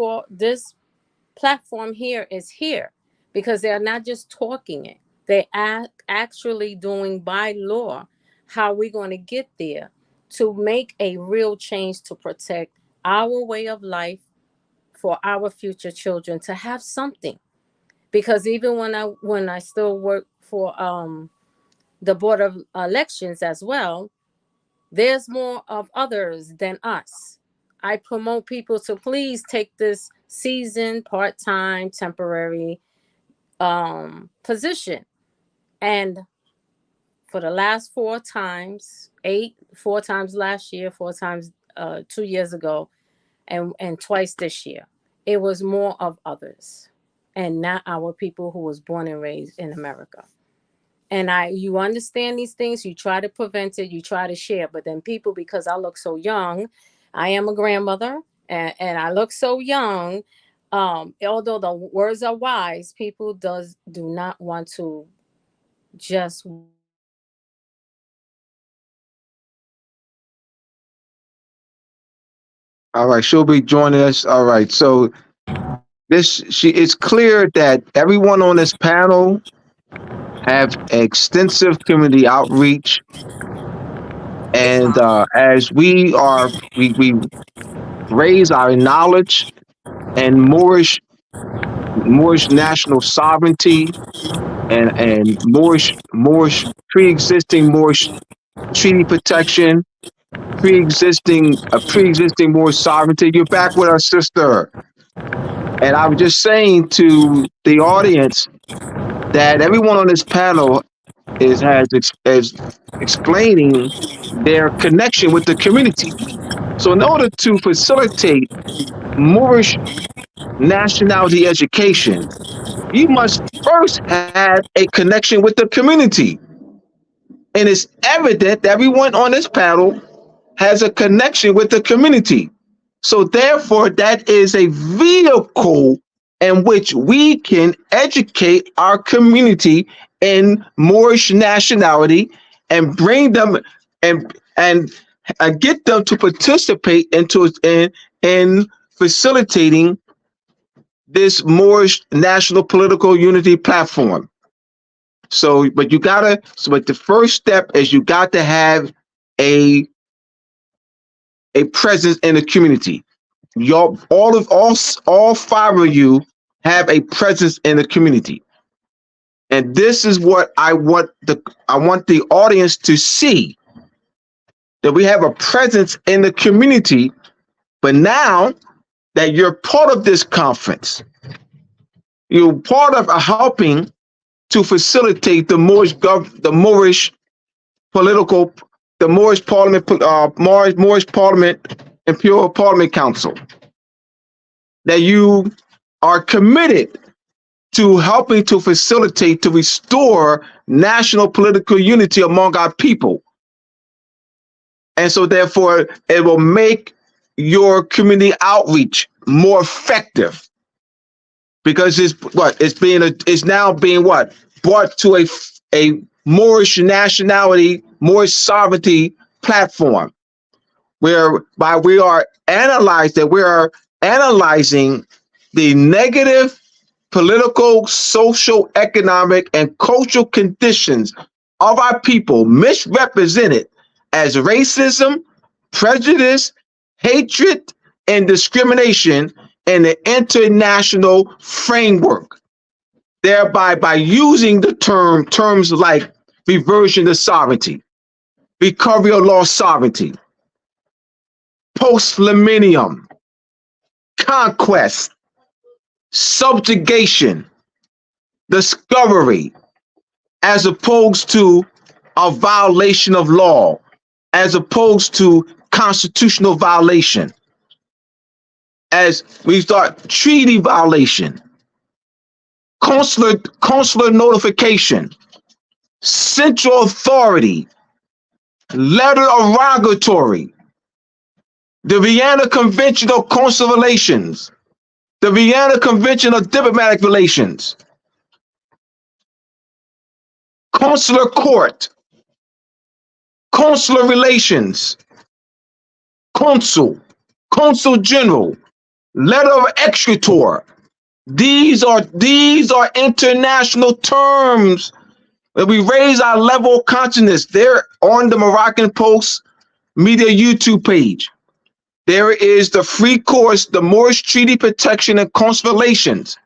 platform here is here because they're not just talking it. They actually doing by law how we're going to get there to make a real change to protect our way of life for our future children to have something. Because even when I still work for the board of elections as well, there's more of others than us. I promote people to please take this season, part-time, temporary position. And for the last four times last year, four times 2 years ago, and twice this year, it was more of others and not our people who was born and raised in America. And you understand these things, you try to prevent it, you try to share, but then people, because I look so young, I am a grandmother, and I look so young, although the words are wise, people do not want to just All right, she'll be joining us. All right, so it's clear that everyone on this panel have extensive community outreach, and as we raise our knowledge and Moorish national sovereignty and Moorish pre-existing Moorish treaty protection, pre-existing Moorish sovereignty. You're back with our sister. And I was just saying to the audience that everyone on this panel is explaining their connection with the community. So in order to facilitate Moorish nationality education, you must first have a connection with the community. And it's evident that everyone on this panel has a connection with the community. So therefore, that is a vehicle in which we can educate our community in Moorish nationality and bring them and get them to participate in facilitating this Moorish national political unity platform. But the first step is you got to have a presence in the community. All five of you have a presence in the community. And this is what I want the audience to see, that we have a presence in the community. But now that you're part of this conference, you're part of helping to facilitate the Moorish political, the Moorish Parliament, Moorish Parliament, Imperial Parliament Council. That you are committed to helping to facilitate, to restore national political unity among our people. And so therefore, it will make your community outreach more effective, because it's now being brought to a Moorish nationality, Moorish sovereignty platform, whereby we are analyzing the negative political, social, economic, and cultural conditions of our people, misrepresented as racism, prejudice, hatred, and discrimination in the international framework. Thereby, by using the terms like reversion to sovereignty, recovery of lost sovereignty, post-millennium, conquest, subjugation, discovery, as opposed to a violation of law, as opposed to constitutional violation, as we start treaty violation, consular notification, central authority, letter of rogatory, the Vienna Convention of Consular Relations, the Vienna Convention of Diplomatic Relations, consular court, consular relations, consul general, letter of exequatur. These are international terms that we raise our level of consciousness. They're on the Moroccan Post Media YouTube page. There is the free course, the Moorish Treaty Protection and Consular Relations,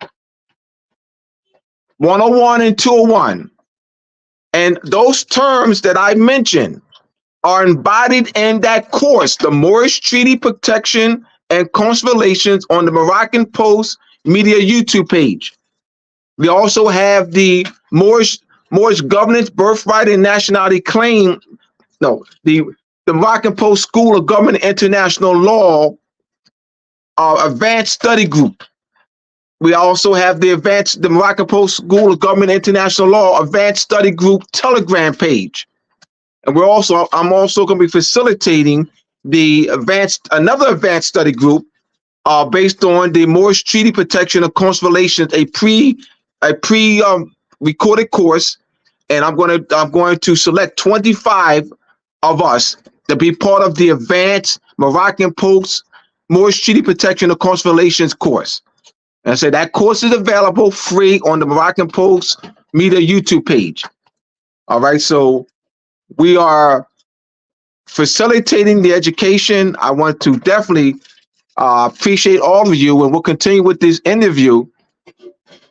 101 and 201. And those terms that I mentioned are embodied in that course, the Moorish Treaty Protection and Consular Relations, on the Moroccan Post Media YouTube page. We also have the Moorish Governance, Birthright, and Nationality Claim. No, the Moroccan Post School of Government and International Law Advanced Study Group. We also have the Moroccan Post School of Government and International Law Advanced Study Group Telegram page. And I'm also going to be facilitating another advanced study group based on the Moorish Treaty Protection of Consular Relations, a recorded course, and I'm going to select 25 of us to be part of the advanced Moroccan Post Moorish Treaty Protection of Consular Relations course. And I said that course is available free on the Moroccan Post Media YouTube page. All right, so we are facilitating the education. I want to definitely appreciate all of you, and we'll continue with this interview.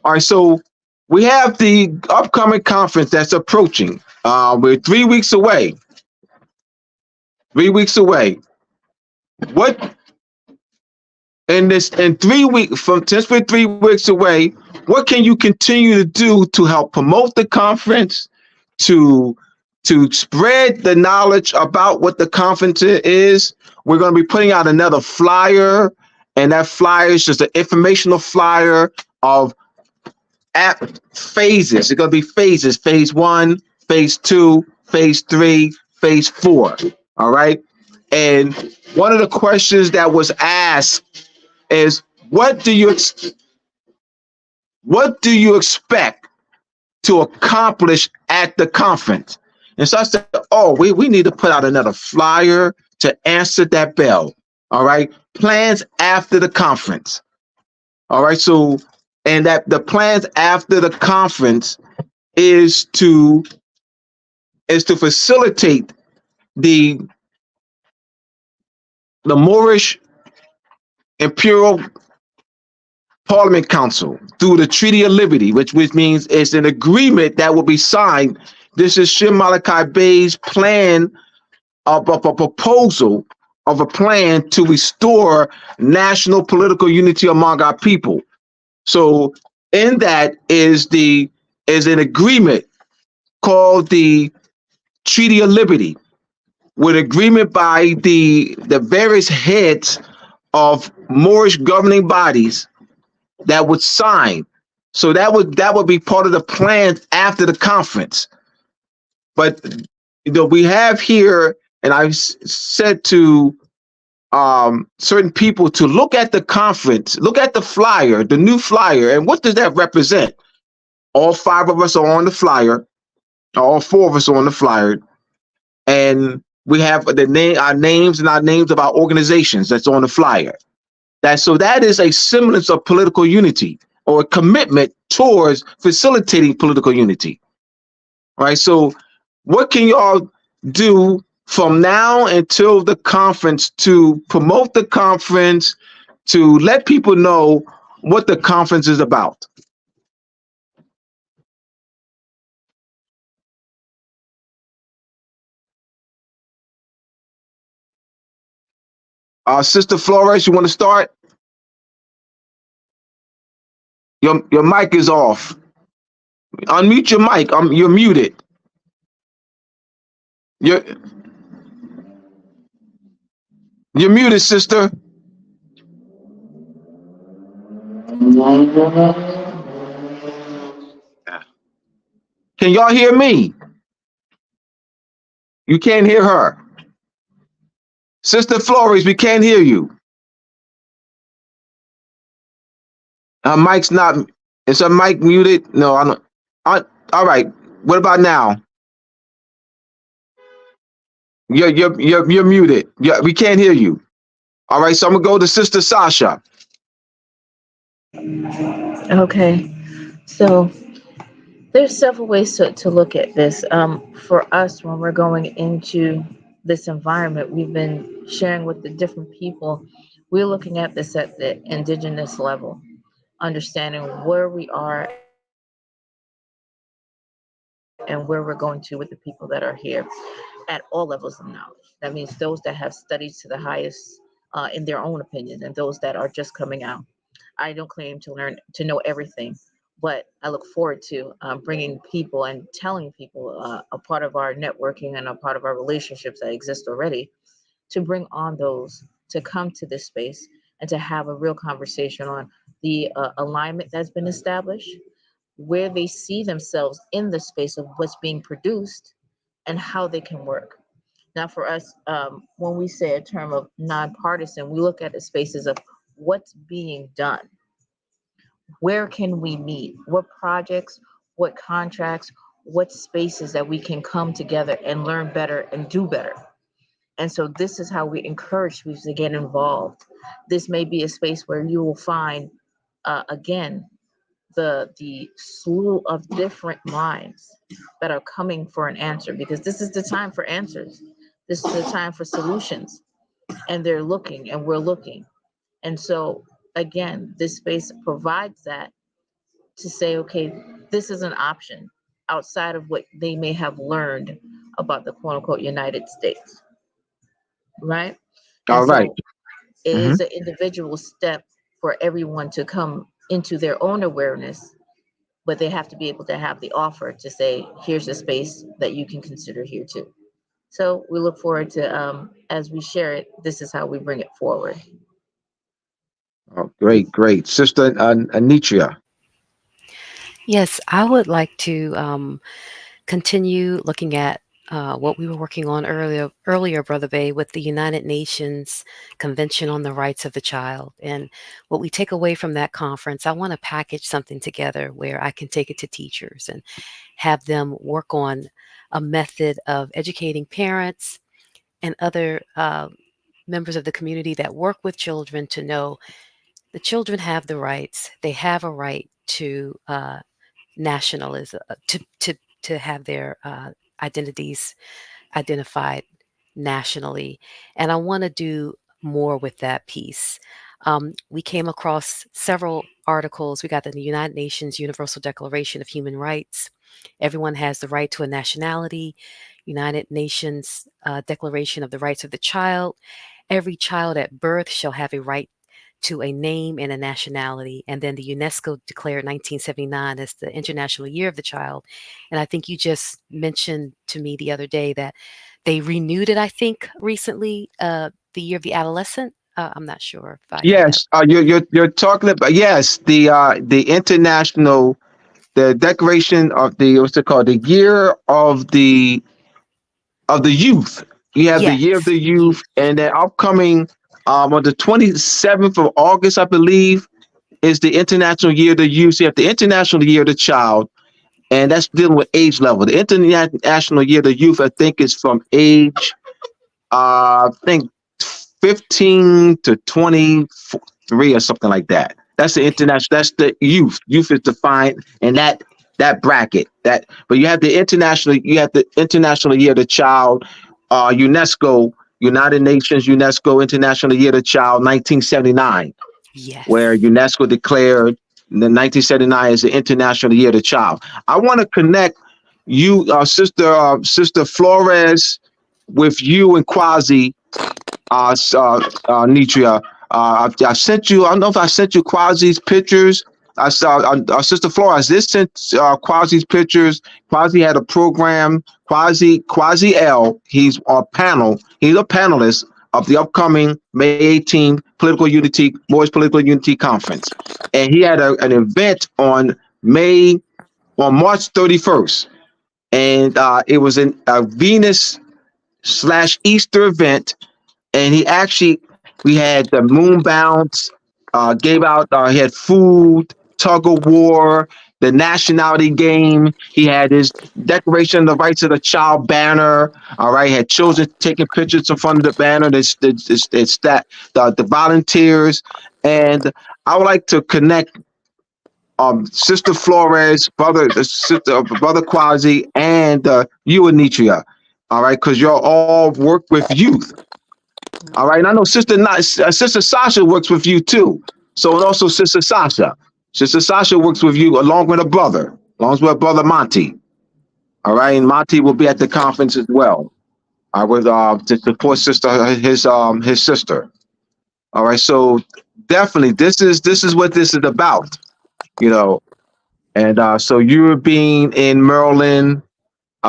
All right, so we have the upcoming conference that's approaching. We're 3 weeks away. 3 weeks away. What in 3 weeks since we're 3 weeks away, what can you continue to do to help promote the conference, to spread the knowledge about what the conference is? We're going to be putting out another flyer, and that flyer is just an informational flyer of phases. It's going to be phases: phase 1, phase 2, phase 3, phase 4. All right. And one of the questions that was asked is, what do you expect to accomplish at the conference? And so I said, we need to put out another flyer to answer that bell. All right. Plans after the conference. All right. So, and that the plans after the conference is to facilitate the Moorish Imperial Parliament Council through the Treaty of Liberty, which means it's an agreement that will be signed. This is Shim Malachi Bey's plan of a proposal of a plan to restore national political unity among our people. So in that is an agreement called the Treaty of Liberty, with agreement by the various heads of Moorish governing bodies that would sign. So that would be part of the plan after the conference. But we have here, and I've said to certain people to look at the conference, look at the flyer, the new flyer, and what does that represent? All five of us are on the flyer, all four of us are on the flyer, and we have our names and our names of our organizations that's on the flyer. That is a semblance of political unity or a commitment towards facilitating political unity. All right. So what can y'all do from now until the conference to promote the conference, to let people know what the conference is about? Sister Flores, you want to start? Your mic is off. Unmute your mic. You're muted. You're you're muted, sister. Can y'all hear me? You can't hear her. Sister Flores, we can't hear you. Her mic's not. Is her mic muted? No, I don't. All right. What about now? You're muted. Yeah, we can't hear you. All right, so I'm gonna go to Sister Sasha. Okay, so there's several ways to look at this. For us, when we're going into this environment, we've been sharing with the different people. We're looking at this at the indigenous level, understanding where we are and where we're going to with the people that are here at all levels of knowledge. That means those that have studied to the highest in their own opinions, and those that are just coming out. I don't claim to know everything, but I look forward to bringing people and telling people a part of our networking and a part of our relationships that exist already, to bring on those to come to this space and to have a real conversation on the alignment that's been established, where they see themselves in the space of what's being produced, and how they can work. Now, for us, when we say a term of nonpartisan, we look at the spaces of what's being done. Where can we meet? What projects, what contracts, what spaces that we can come together and learn better and do better. And so this is how we encourage people to get involved. This may be a space where you will find, again, the slew of different minds that are coming for an answer, because this is the time for answers. This is the time for solutions, and they're looking, and we're looking. And so, again, this space provides that to say, okay, this is an option outside of what they may have learned about the quote unquote United States, right? And All right. so it Mhm. is an individual step for everyone to come into their own awareness, but they have to be able to have the offer to say, here's a space that you can consider here too. So we look forward to, as we share it, this is how we bring it forward. Oh, great. Sister Anitra. Yes, I would like to continue looking at what we were working on earlier, Brother Bay, with the United Nations Convention on the Rights of the Child. And what we take away from that conference, I want to package something together where I can take it to teachers and have them work on a method of educating parents and other members of the community that work with children to know the children have the rights. They have a right to nationalism, to have their identities identified nationally. And I want to do more with that piece. we came across several articles. We got the United Nations Universal Declaration of Human Rights. Everyone has the right to a nationality. United Nations Declaration of the Rights of the Child. Every child at birth shall have a right to a name and a nationality. And then the UNESCO declared 1979 as the International Year of the Child. And I think you just mentioned to me the other day that they renewed it, I think, recently, the Year of the Adolescent. I'm not sure if I have that. Yes, you're talking about, yes, the international, the declaration of the, what's it called, the year of the youth. You have the year of Yes, the youth, youth. and then upcoming on the 27th of August, I believe, is the international year of the youth. So you have the international year of the child, and that's dealing with age level. The international year of the youth, I think, is from age I think 15 to 23 or something like that. That's the Okay. international. That's the youth. Youth is defined in that bracket. That, but you have the international. You have the international year of the child. UNESCO, United Nations, UNESCO International Year of the Child, 1979, where Yes. UNESCO declared the 1979 as the International Year of the Child. I want to connect you, Sister Flores, with you and Quasi, Nitria. I sent you. I don't know if I sent you Quasi's pictures. I saw Sister Flores. This sent Quasi's pictures. Quasi had a program. Quasi L. He's a panel. He's a panelist of the upcoming May 18th Moorish Political Unity Conference, and he had an event on March 31st, and it was a Venus slash Easter event, and we had the moon bounce, gave out, he had food, tug of war, the nationality game. He had his Declaration of the Rights of the Child banner. All right, had children taking pictures in front of the banner. It's that the volunteers, and I would like to connect Sister Flores, brother Quasi, and you, Anitria. All right, because y'all all work with youth. All right, and I know Sister Sasha works with you too. So, and also Sister Sasha. Sister Sasha works with you along with along with brother Monty. All right, and Monty will be at the conference as well. I would to support his sister. All right, so definitely this is what this is about, you know. And so you're being in Maryland, we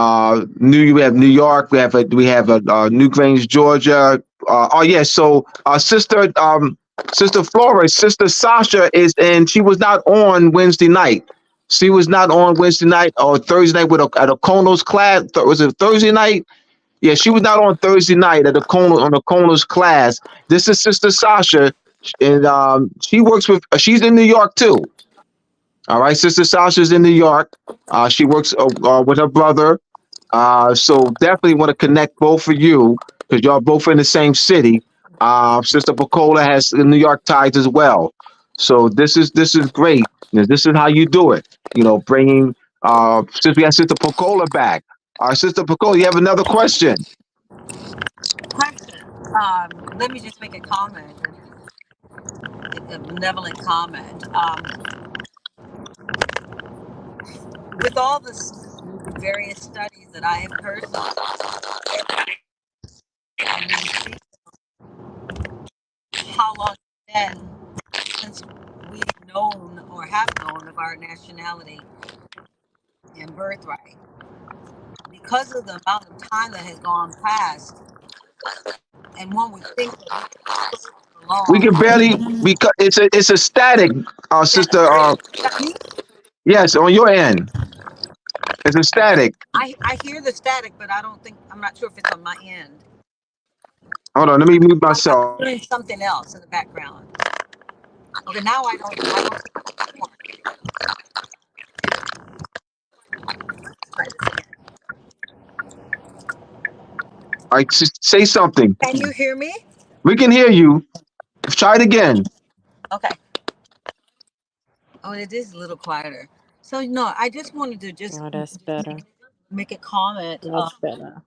have New York, we have New Grange, Georgia. Oh yeah, so Sister Flora, Sister Sasha she was not on Wednesday night. She was not on Wednesday night or Thursday night at a Konos class. Was it Thursday night? Yeah, she was not on Thursday night at the Konos class. This is Sister Sasha, and she's in New York too. All right, Sister Sasha's in New York. She works with her brother. So definitely want to connect both of you because y'all both in the same city. Sister Pacola has the New York ties as well. So this is great. This is how you do it. Bringing since we have Sister Pacola back. Sister Pacola, you have another question. Question. Let me just make a comment, a benevolent comment. With all the various studies that I have personally, how long it's been since we've known or have known of our nationality and birthright. Because of the amount of time that has gone past, and one would think that We can barely along. because it's a static, sister. Yes, on your end, it's a static. I hear the static, but I'm not sure if it's on my end. Hold on, let me mute I'm myself. hearing something else in the background. Okay, now I don't All right, say something. Can you hear me? We can hear you. Try it again. Okay. Oh, it is a little quieter. So no, I just wanted to Oh, that's better. make a comment That's better.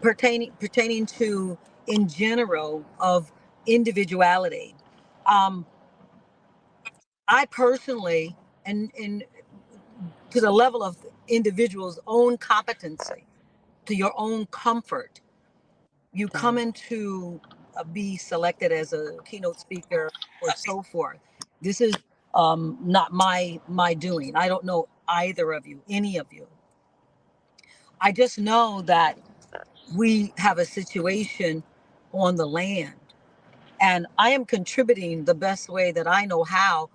pertaining to in general of individuality. I personally, and to the level of individual's own competency, to your own comfort, you come into be selected as a keynote speaker or so forth. This is not my doing. I don't know either of you, any of you. I just know that we have a situation on the land, and I am contributing the best way that I know how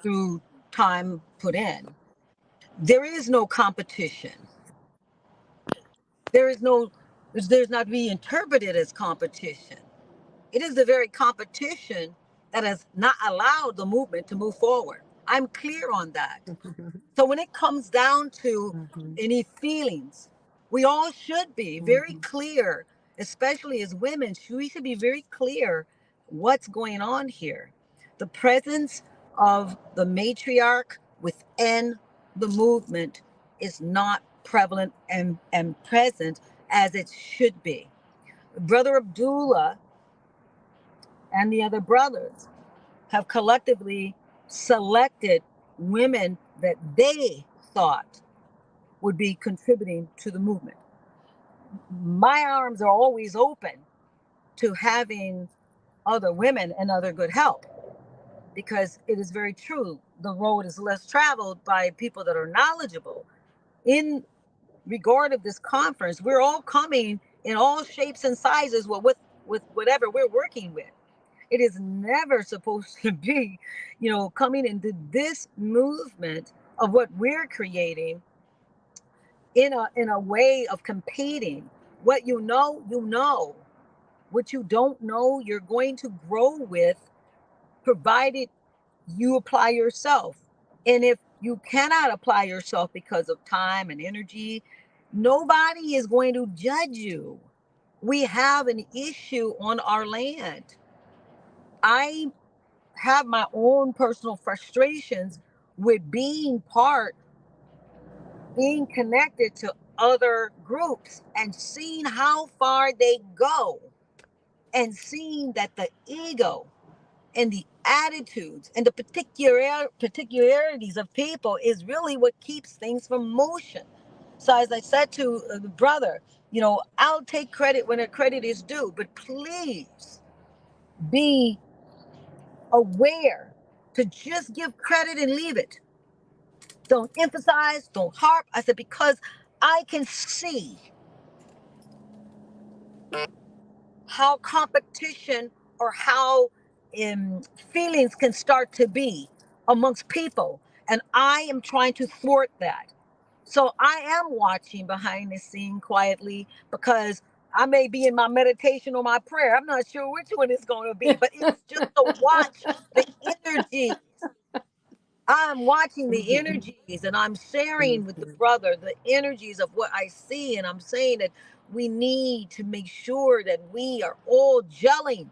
through time put in. There is no competition. There is no, there's not to be interpreted as competition. It is the very competition that has not allowed the movement to move forward. I'm clear on that. So when it comes down to any feelings, we all should be very clear, especially as women. We should be very clear what's going on here. The presence of the matriarch within the movement is not prevalent and present as it should be. Brother Abdullah and the other brothers have collectively selected women that they thought would be contributing to the movement. My arms are always open to having other women and other good help, because it is very true. The road is less traveled by people that are knowledgeable. In regard of this conference, we're all coming in all shapes and sizes with whatever we're working with. It is never supposed to be, coming into this movement of what we're creating in a way of competing. What you know, you know. What you don't know, you're going to grow with, provided you apply yourself. And if you cannot apply yourself because of time and energy, nobody is going to judge you. We have an issue on our land. I have my own personal frustrations with being connected to other groups and seeing how far they go, and seeing that the ego and the attitudes and the particularities of people is really what keeps things from motion. So as I said to the brother, I'll take credit when credit is due, but please be aware to just give credit and leave it. Don't emphasize, don't harp. I said, because I can see how competition or how feelings can start to be amongst people. And I am trying to thwart that. So I am watching behind the scene quietly, because I may be in my meditation or my prayer. I'm not sure which one it's going to be, but it's just to watch the energy. I'm watching the energies, and I'm sharing with the brother the energies of what I see. And I'm saying that we need to make sure that we are all gelling.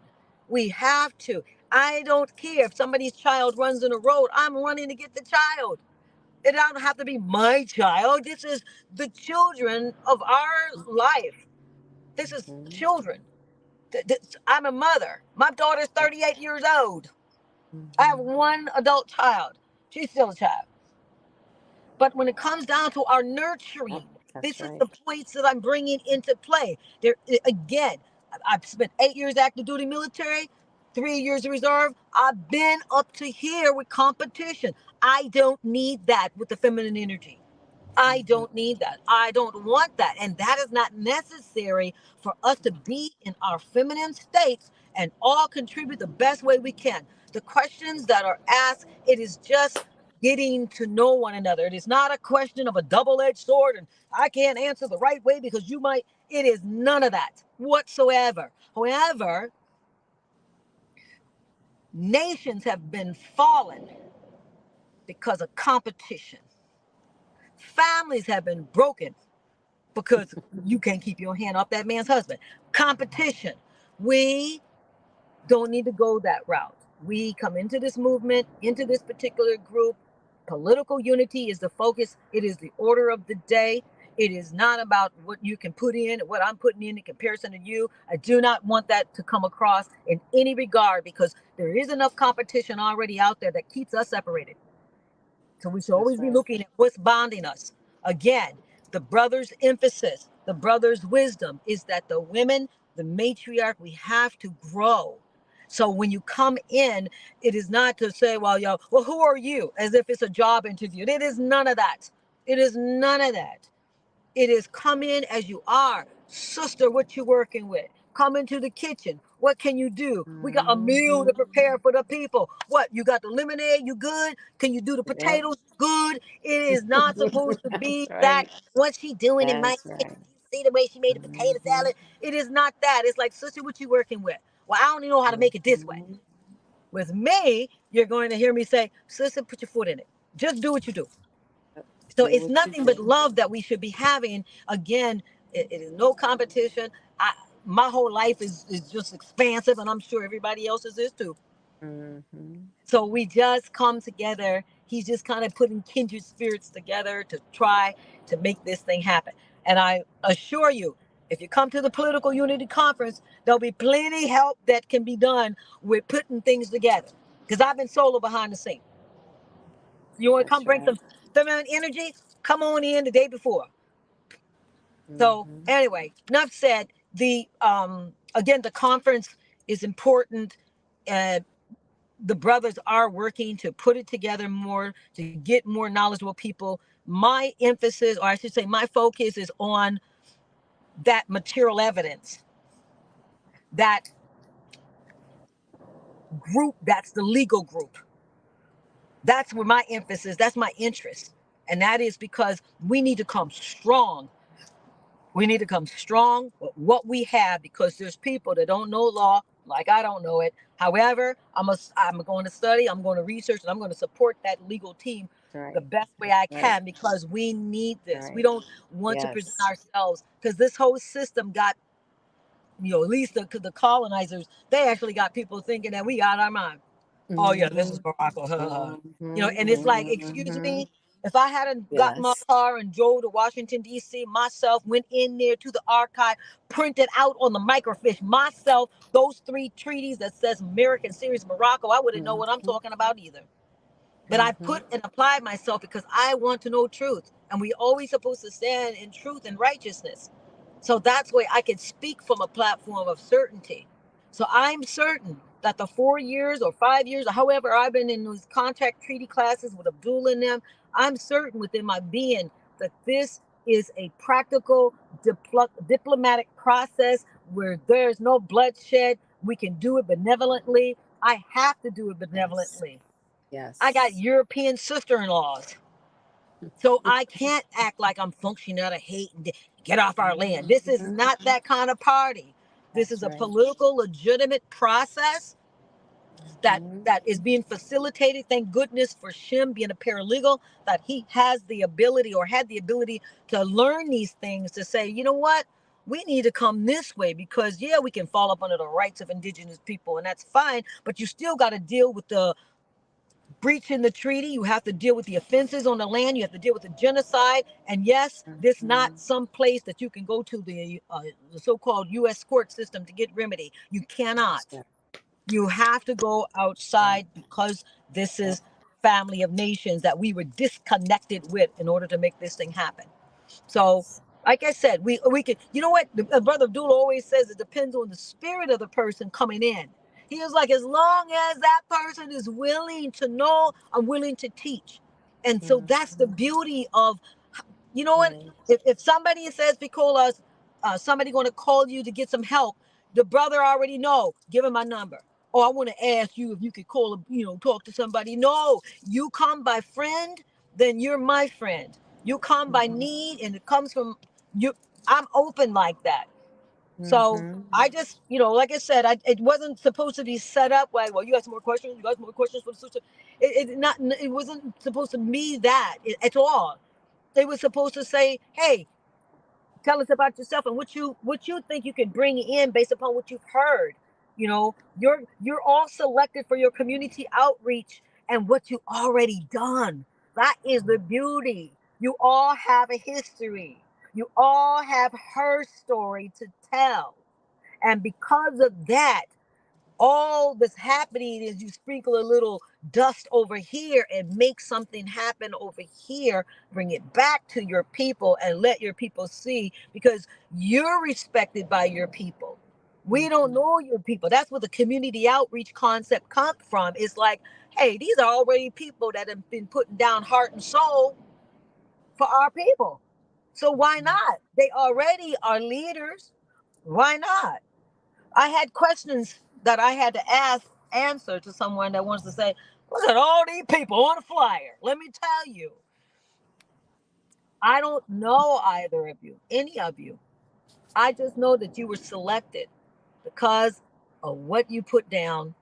We have to. I don't care if somebody's child runs in a road, I'm running to get the child. It don't have to be my child. This is the children of our life. This is children. I'm a mother. My daughter's 38 years old. I have one adult child. She's still a child. But when it comes down to our nurturing, this is the points that I'm bringing into play. There again, I've spent 8 years active duty military, 3 years reserve. I've been up to here with competition. I don't need that with the feminine energy. I don't need that. I don't want that. And that is not necessary for us to be in our feminine states and all contribute the best way we can. The questions that are asked, it is just getting to know one another. It is not a question of a double-edged sword and I can't answer the right way because you might. It is none of that whatsoever. However, nations have been fallen because of competition. Families have been broken because you can't keep your hand off that man's husband. Competition. We don't need to go that route. We come into this movement, into this particular group. Political unity is the focus. It is the order of the day. It is not about what you can put in, what I'm putting in comparison to you. I do not want that to come across in any regard, because there is enough competition already out there that keeps us separated. So we should always be looking at what's bonding us. Again, the brother's emphasis, the brother's wisdom is that the women, the matriarch, we have to grow. So when you come in, it is not to say, well, who are you? As if it's a job interview. It is none of that. It is none of that. It is come in as you are. Sister, what you working with? Come into the kitchen. What can you do? We got a meal to prepare for the people. What? You got the lemonade? You good? Can you do the Yep. potatoes? Good. It is not supposed to That's be that. right. What's she doing in my That's kitchen? right. See the way she made the potato Mm-hmm. salad? It is not that. It's like, sister, what you working with? Well, I don't even know how to make it this way. Mm-hmm. With me, you're going to hear me say, sister, put your foot in it. Just do what you do. So Do it's what you nothing but do. love that we should be having. Again, it is no competition. My whole life is just expansive, and I'm sure everybody else's is too. Mm-hmm. So we just come together. He's just kind of putting kindred spirits together to try to make this thing happen. And I assure you, if you come to the Political Unity Conference, there'll be plenty help that can be done with putting things together. Because I've been solo behind the scene. You want to come That's bring right. some feminine energy? Come on in the day before. So Mm-hmm. anyway, enough said. The again, the conference is important. Uh, the brothers are working to put it together more, to get more knowledgeable people. My emphasis, or I should say, my focus is on that material evidence, that group. That's the legal group. That's where my emphasis. That's my interest, and that is because we need to come strong. We need to come strong with what we have, because there's people that don't know law like I don't know it. However, I'm going to study, I'm going to research, and I'm going to support that legal team the Right. best way I Right. can, because we need this. We Right. don't want to present Yes. ourselves, because this whole system got, at least the colonizers, they actually got people thinking that we out our mind. Oh yeah, this Mm-hmm. is Barack. And it's like, excuse Mm-hmm. me, if I hadn't got my Yes. car and drove to Washington D.C. myself, went in there to the archive, printed out on the microfiche myself those 3 treaties that says American series Morocco, I wouldn't know what I'm Mm-hmm. talking about either. But I Mm-hmm. put and applied myself because I want to know truth, and we always supposed to stand in truth and righteousness. So that's why I can speak from a platform of certainty. So I'm certain that the 4 years or 5 years or however I've been in those contract treaty classes with Abdullah and them, I'm certain within my being that this is a practical diplomatic process where there's no bloodshed. We can do it benevolently. I have to do it Yes. benevolently. I got Yes. European sister-in-laws. So I can't act like I'm functioning out of hate and get off our land. This is Mm-hmm. not that kind of party. This That's is a right. political, legitimate process that Mm-hmm. that is being facilitated. Thank goodness for Shim being a paralegal, that he has the ability, or had the ability, to learn these things, to say, you know what? We need to come this way, because yeah, we can fall up under the rights of indigenous people, and that's fine, but you still got to deal with the breaching the treaty. You have to deal with the offenses on the land. You have to deal with the genocide. And yes, this Mm-hmm. not some place that you can go to the so-called U.S. court system to get remedy. You That's cannot. right. You have to go That's right. outside, because this Yep. is family of nations that we were disconnected with in order to make this thing happen. So, Yes. like I said, we could. You know what? Brother Abdullah always says it depends on the spirit of the person coming in. He was like, as long as that person is willing to know, I'm willing to teach. And so that's the Mm-hmm. beauty of, you know what? Right. If somebody says, Picola, somebody going to call you to get some help, the brother already know. Give him my number. Oh, I want to ask you if you could call, talk to somebody. No, you come by friend, then you're my friend. You come by Mm-hmm. need, and it comes from you. I'm open like that. So Mm-hmm. I just, like I said, it wasn't supposed to be set up like, well, you got some more questions. You got some more questions for the sister. It wasn't supposed to be that at all. They were supposed to say, hey, tell us about yourself and what you think you can bring in based upon what you've heard. You're all selected for your community outreach and what you already done. That is the beauty. You all have a history. You all have her story to tell. And because of that, all that's happening is you sprinkle a little dust over here and make something happen over here, bring it back to your people and let your people see, because you're respected by your people. We don't know your people. That's where the community outreach concept comes from. It's like, hey, these are already people that have been putting down heart and soul for our people. So why not? They already are leaders. Why not? I had questions that I had to answer to someone that wants to say, look at all these people on the flyer. Let me tell you, I don't know either of you, any of you. I just know that you were selected because of what you put down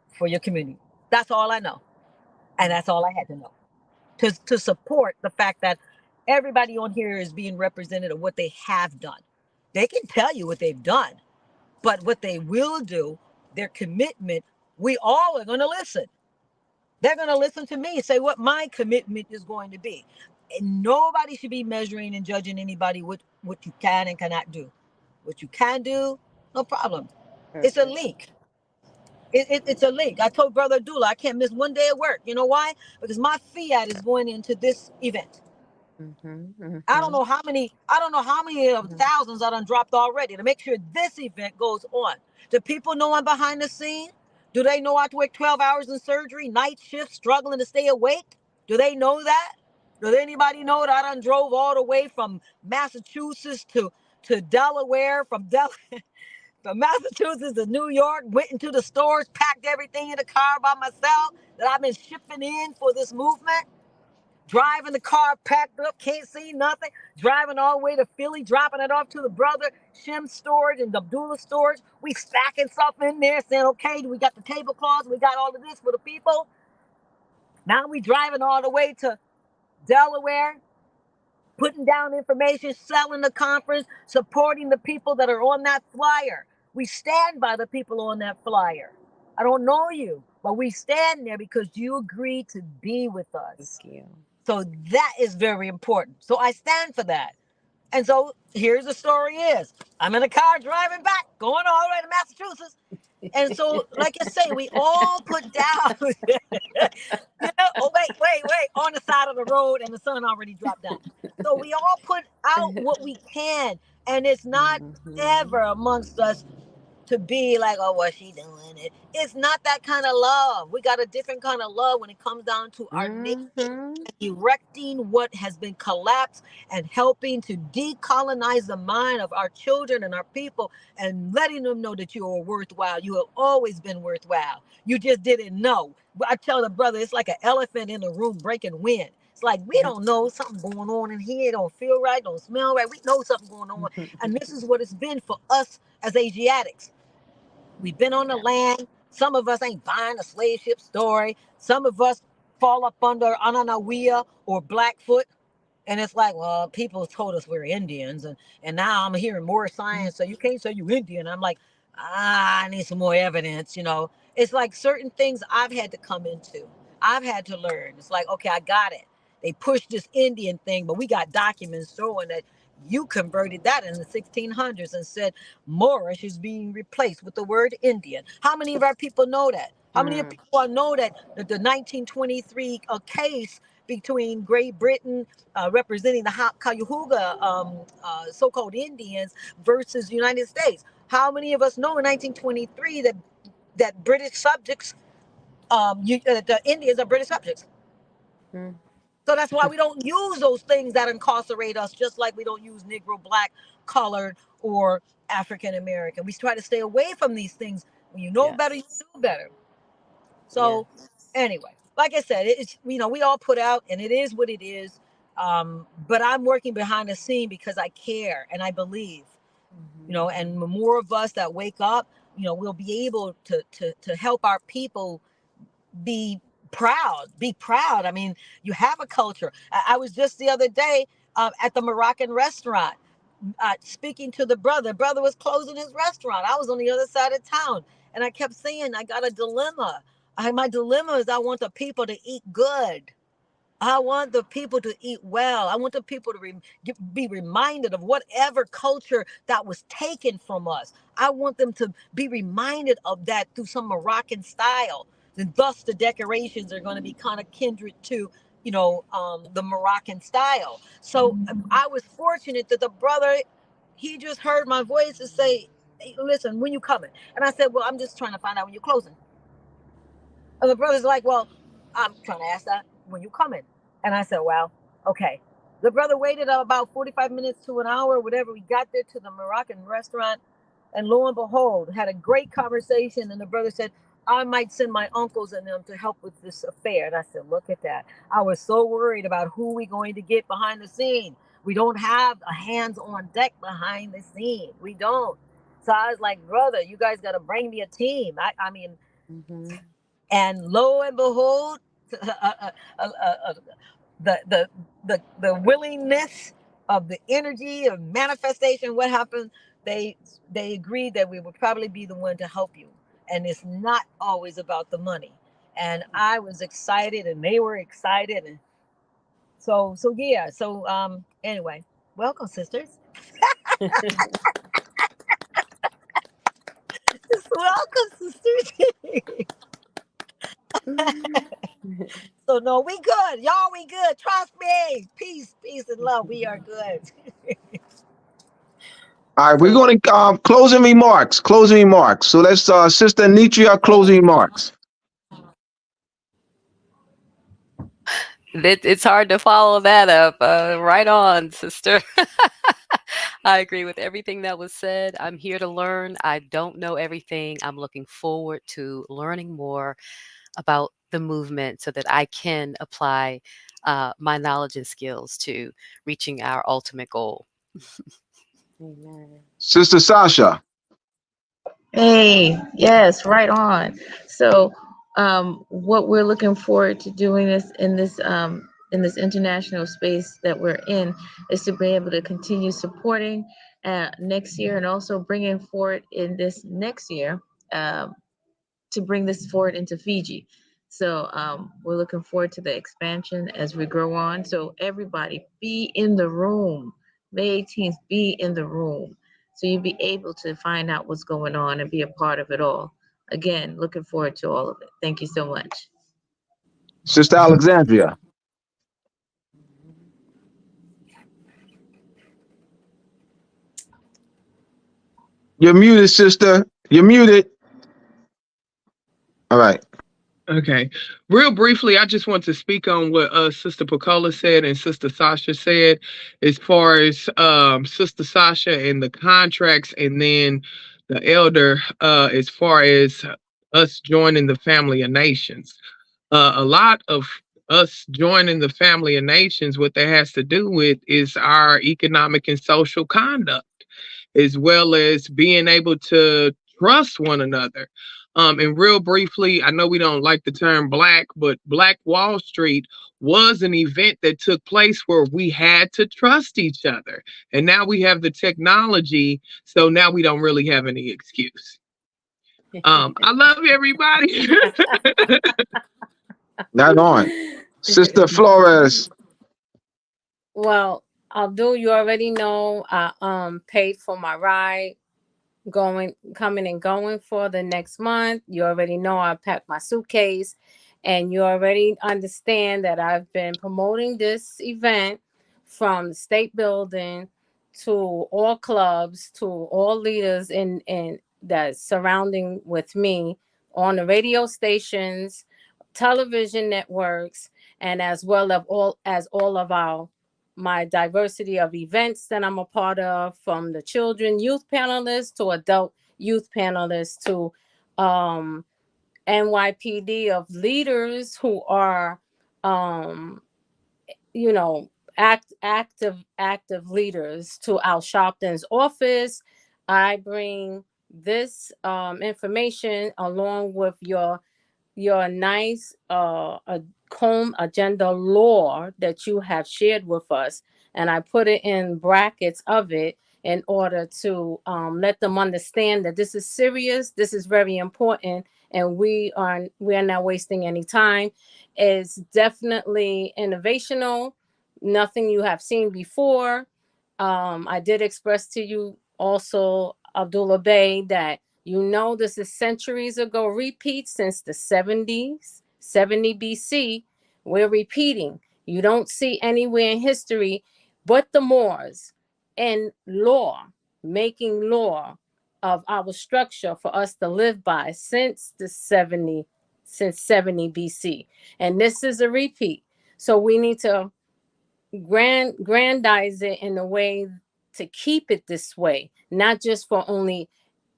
for your community. That's all I know. And that's all I had to know to support the fact that everybody on here is being represented of what they have done. They can tell you what they've done, but what they will do, their commitment, we all are going to listen. They're going to listen to me, say what my commitment is going to be. And nobody should be measuring and judging anybody what you can and cannot do. What you can do, no problem. It's a link. It's a link. I told Brother Dula I can't miss one day of work. You know why? Because my fiat is going into this event. I don't know how many of thousands I done dropped already to make sure this event goes on. Do people know I'm behind the scene? Do they know I have to work 12 hours in surgery, night shift, struggling to stay awake? Do they know that? Does anybody know that I done drove all the way from Massachusetts to Delaware, from Massachusetts to New York, went into the stores, packed everything in the car by myself that I've been shipping in for this movement? Driving the car packed up, can't see nothing. Driving all the way to Philly, dropping it off to the brother Shim's storage and Abdullah storage. We stacking stuff in there, saying, okay, we got the tablecloths, we got all of this for the people. Now we driving all the way to Delaware, putting down information, selling the conference, supporting the people that are on that flyer. We stand by the people on that flyer. I don't know you, but we stand there because you agreed to be with us. Thank you. So that is very important. So I stand for that. And so here's the story is, I'm in a car driving back, going all the way to Massachusetts. And so, like I say, we all put down, oh, wait, on the side of the road and the sun already dropped down. So we all put out what we can. And it's not ever amongst us to be like, oh, what's she doing? It's not that kind of love. We got a different kind of love when it comes down to our nation, erecting what has been collapsed and helping to decolonize the mind of our children and our people and letting them know that you are worthwhile. You have always been worthwhile. You just didn't know. I tell the brother, it's like an elephant in the room breaking wind. It's like, we don't know something going on in here. It don't feel right, don't smell right. We know something going on. And this is what it's been for us as Asiatics. We've been on the land. Some of us ain't buying the slave ship story. Some of us fall up under Ananawiya or Blackfoot. And it's like, well, people told us we're Indians. And now I'm hearing more science. So you can't say you Indian. I'm like, I need some more evidence. It's like certain things I've had to come into. I've had to learn. It's like, okay, I got it. They pushed this Indian thing, but we got documents showing that you converted that in the 1600s and said Moorish is being replaced with the word Indian. How many of our people know that? How many of people know that the 1923 case between Great Britain representing the Cayuga so-called Indians versus United States? How many of us know in 1923 that British subjects, the Indians are British subjects? So that's why we don't use those things that incarcerate us, just like we don't use Negro, Black, colored, or African American. We try to stay away from these things. When you know better, you do better. So anyway, like I said, it's, we all put out, and it is what it is. But I'm working behind the scene because I care and I believe, and the more of us that wake up, we'll be able to help our people be proud. I mean, you have a culture. I was just the other day at the Moroccan restaurant speaking to the brother. Brother was closing his restaurant. I was on the other side of town, and I kept saying, I got a dilemma. My dilemma is I want the people to eat good. I want the people to eat well. I want the people to be reminded of whatever culture that was taken from us. I want them to be reminded of that through some Moroccan style. And thus the decorations are going to be kind of kindred to, the Moroccan style. So I was fortunate that the brother, he just heard my voice and say, "Hey, listen, when you coming?" And I said, "Well, I'm just trying to find out when you're closing." And the brother's like, "Well, I'm trying to ask that when you coming." And I said, "Well, okay." The brother waited about 45 minutes to an hour, whatever. We got there to the Moroccan restaurant, and lo and behold, had a great conversation. And the brother said, "I might send my uncles and them to help with this affair." And I said, "Look at that." I was so worried about who we going to get behind the scene. We don't have a hands on deck behind the scene. We don't. So I was like, "Brother, you guys got to bring me a team." I mean, and lo and behold, the the willingness of the energy of manifestation. What happened? They agreed that we would probably be the one to help you, and it's not always about the money. And I was excited, and they were excited, and so yeah. So anyway, welcome, sisters. Welcome, sisters. So no, we good. Y'all, we good. Trust me. Peace, peace, and love. We are good. All right, we're So going to closing remarks. Closing remarks. So let's Sister Nitria closing remarks. It's hard to follow that up. Right on, sister. I agree with everything that was said. I'm here to learn. I don't know everything. I'm looking forward to learning more about the movement so that I can apply my knowledge and skills to reaching our ultimate goal. Amen. Sister Sasha. Hey, yes, right on. So, what we're looking forward to doing in this international space that we're in is to be able to continue supporting next year and also bringing forward in this next year um, to bring this forward into Fiji. So we're looking forward to the expansion as we grow on. So everybody be in the room. May 18th, be in the room. So you'll be able to find out what's going on and be a part of it all. Again, looking forward to all of it. Thank you so much. Sister Alexandria. You're muted, sister. You're muted. All right. Okay. Real briefly, I just want to speak on what Sister Pacola said and Sister Sasha said as far as Sister Sasha and the contracts, and then the elder as far as us joining the family of nations. A lot of us joining the family of nations, what that has to do with is our economic and social conduct, as well as being able to trust one another. And real briefly, I know we don't like the term black, but Black Wall Street was an event that took place where we had to trust each other. And now we have the technology, so now we don't really have any excuse. I love everybody. Not on. Sister Flores. Well, Abdul, you already know I paid for my ride coming and going for the next month. You already know I packed my suitcase, and you already understand that I've been promoting this event from the state building to all clubs to all leaders in that surrounding with me on the radio stations, television networks, and as all of our my diversity of events that I'm a part of, from the children youth panelists to adult youth panelists to NYPD of leaders who are um, you know active leaders to Al Sharpton's office. I bring this information along with your nice comb agenda law that you have shared with us, and I put it in brackets of it in order to let them understand that this is serious, this is very important, and we are not wasting any time. It's definitely innovational, nothing you have seen before. I did express to you also, Abdullah Bey, that this is centuries ago repeat since the 70s, 70 BC. We're repeating. You don't see anywhere in history but the Moors in law, making law of our structure for us to live by since 70 BC. And this is a repeat. So we need to grandize it in a way to keep it this way, not just for only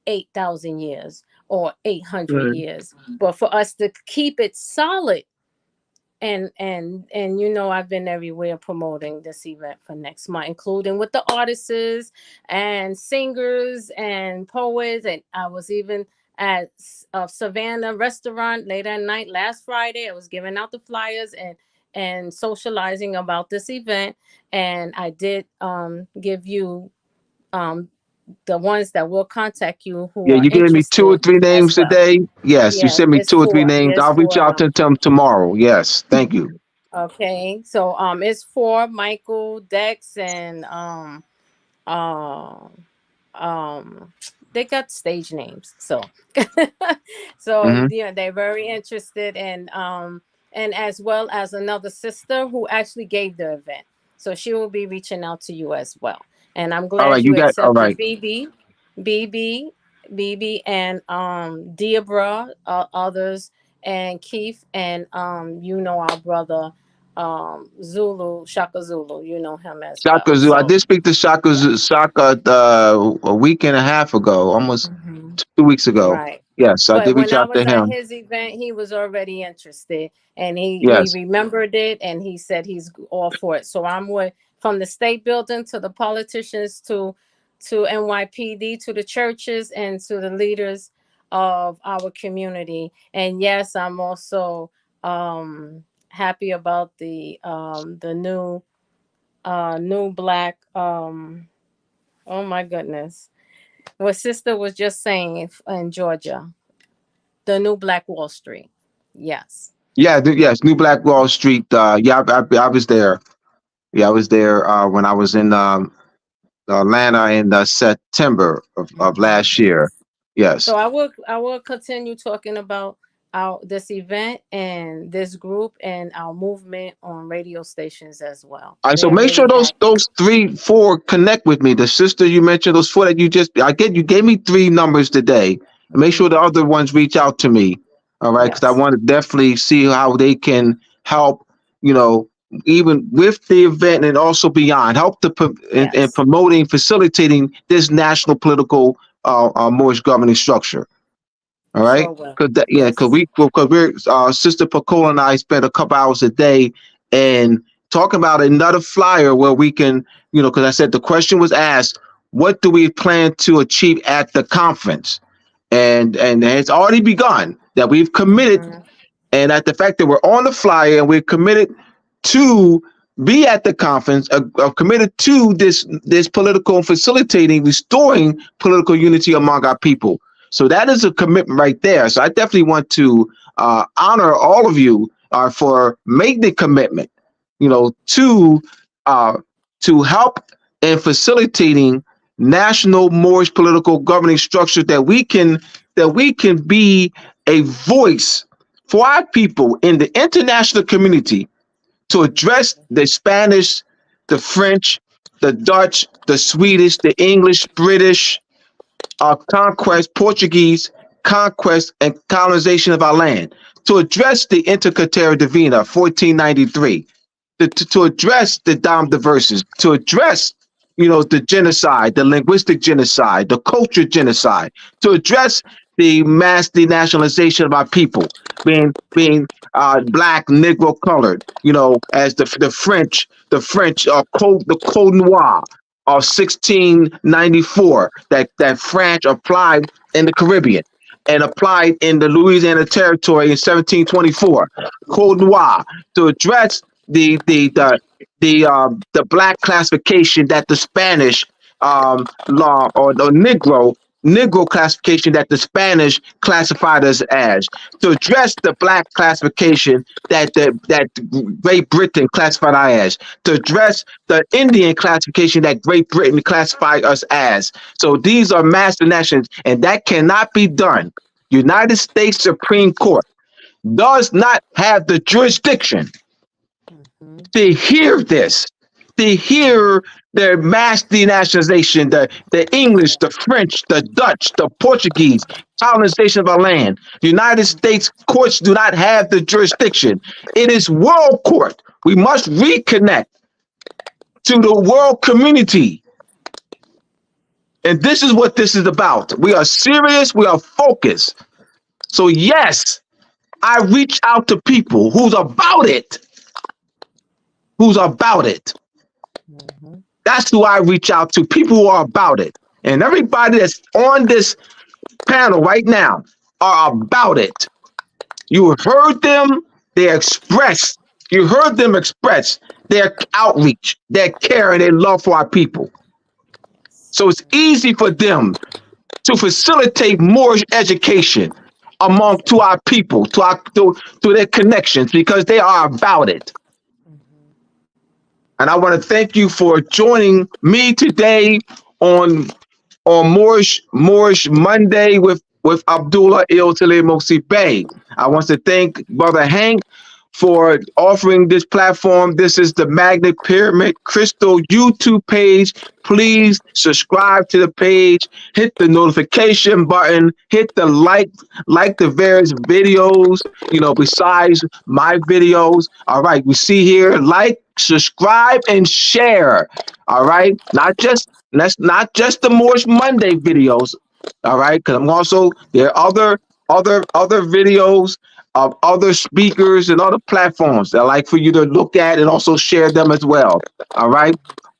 8,000 years or 800 Right. years, but for us to keep it solid. And I've been everywhere promoting this event for next month, including with the artists and singers and poets. And I was even at Savannah restaurant late at night last Friday. I was giving out the flyers and socializing about this event. And I did give you um the ones that will contact you who Yeah, are you gave me two or interested three as names well. today. Yes, you Yes, sent me it's two or three four. names. There's I'll reach four of out them. to them tomorrow. Yes, thank you. Okay, so it's for Michael, Dex, and um they got stage names. So so Hmm. yeah, they're very interested in and as well as another sister who actually gave the event. So she will be reaching out to you as well. And I'm All glad right, you you got all accepted right. BB, and Deborah, others, and Keith, and our brother Zulu, Shaka Zulu, you know him as well. Shaka Zulu. I So did speak to Shaka a week and a half ago, almost mhm. 2 weeks ago. Right. Yes, I But did when reach I out to was at him. his event, he was already interested, and he Yes. remembered it, and he said he's all for it. So I'm with, from the state building to the politicians to NYPD to the churches and to the leaders of our community. And yes, I'm also happy about the new black oh my goodness. What sister was just saying in Georgia, the new Black Wall Street. Yes. Yeah, yes, New Black Wall Street. Yeah, I was there. Yeah, I was there when I was in Atlanta in September of last year. Yes. Yes. So I will continue talking about our this event and this group and our movement on radio stations as well. All right, so They're make sure really active. those 3, 4 connect with me. The sister you mentioned, those 4 that you gave me 3 numbers today. Make sure the Mhm. other ones reach out to me. All right, because I Yes. want to definitely see how they can help. You know, even with the event and also beyond, help in Yes. promoting, facilitating this national political Moorish governing structure. All right, Sure will. because yeah, Yes. because we're Sister Pacola and I spend a couple hours a day and talking about another flyer where we can, because I said the question was asked, what do we plan to achieve at the conference, and it's already begun that we've committed, Mhm. and at the fact that we're on the flyer and we're committed to be at the conference, committed to this political facilitating, restoring political unity among our people. So that is a commitment right there. So I definitely want to honor all of you for making the commitment, to uh, help in facilitating national Moorish political governing structure that we can be a voice for our people in the international community to address the Spanish, the French, the Dutch, the Swedish, the English, British conquest, Portuguese conquest and colonization of our land, to address the Intercartera Divina, 1493, to address the Dom Diverses, to address, the genocide, the linguistic genocide, the culture genocide, to address the mass denationalization of our people, being black, Negro colored, as the French code the Code Noir of 1694 that France applied in the Caribbean and applied in the Louisiana Territory in 1724. Code Noir to address the black classification that the Spanish law or the Negro Negro classification that the Spanish classified us as, to address the black classification that Great Britain classified us as, to address the Indian classification that Great Britain classified us as. So these are master nations, and that cannot be done. United States Supreme Court does not have the jurisdiction to hear this, to hear the mass denationalization, the English, the French, the Dutch, the Portuguese, colonization of our land. The United States courts do not have the jurisdiction. It is world court. We must reconnect to the world community. And this is what this is about. We are serious, we are focused. So yes, I reach out to people who's about it. Who's about it. That's who I reach out to, people who are about it. And everybody that's on this panel right now are about it. You heard them, they express, you heard them express their outreach, their care, and their love for our people. So it's easy for them to facilitate Moorish education to our people, to their connections, because they are about it. And I want to thank you for joining me today on Moorish Monday with Abdullah Mosi Bey. I want to thank Brother Hank for offering this platform. This is the Magnet Pyramid Crystal YouTube page. Please subscribe to the page, hit the notification button, hit the like the various videos, besides my videos. All right, we see here, like, subscribe, and share. All right, that's not just the Moorish Monday videos. All right, because I'm also, there are other videos of other speakers and other platforms that I like for you to look at and also share them as well. All right.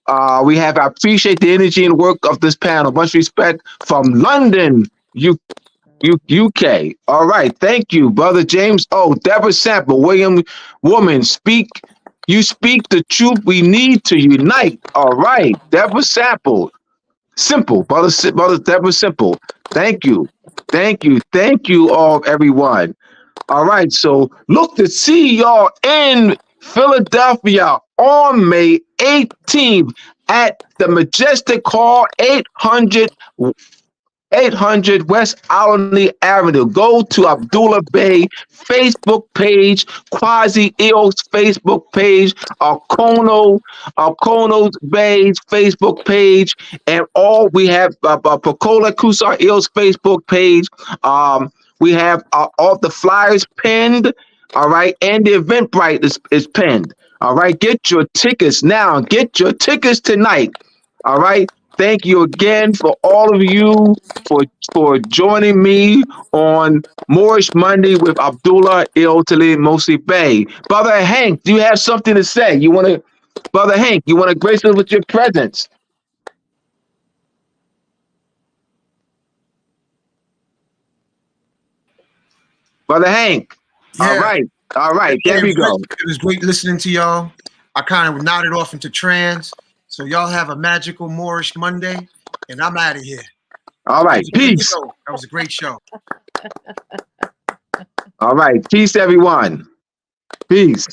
I appreciate the energy and work of this panel. Much respect from London, UK. All right. Thank you, Brother James. Oh, Deborah Sample, William Woman, you speak the truth. We need to unite. All right. Deborah Sample. Simple, brother Deborah Simple. Thank you. Thank you all, everyone. All right, so look to see y'all in Philadelphia on May 18th at the Majestic Hall, 800 West Alney Avenue. Go to Abdullah Bey Facebook page, Quasi Eos Facebook page, Arcono's Bey's Facebook page, and we have Pacola Kusar Eos Facebook page. We have all the flyers pinned, all right, and the Eventbrite is pinned. All right, get your tickets now. Get your tickets tonight. All right. Thank you again for all of you for joining me on Moorish Monday with Abdullah Mosi Bey. Brother Hank, do you have something to say? Brother Hank, you want to grace us with your presence? Brother Hank. Yeah. All right. There we go. It was great listening to y'all. I kind of nodded off into trance. So y'all have a magical Moorish Monday, and I'm out of here. All right. Peace. That was a great show. All right. Peace, everyone. Peace.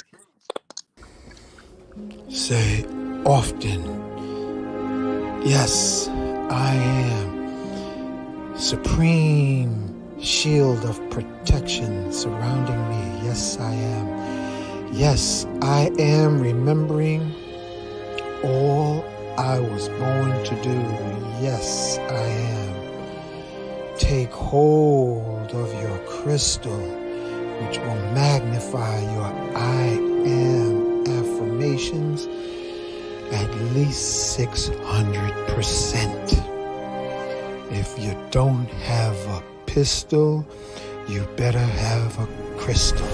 Say often, yes, I am. Supreme shield of protection surrounding me. Yes, I am. Yes, I am remembering all I was born to do. Yes, I am. Take hold of your crystal, which will magnify your I am affirmations at least 600%. If you don't have a pistol, you better have a crystal.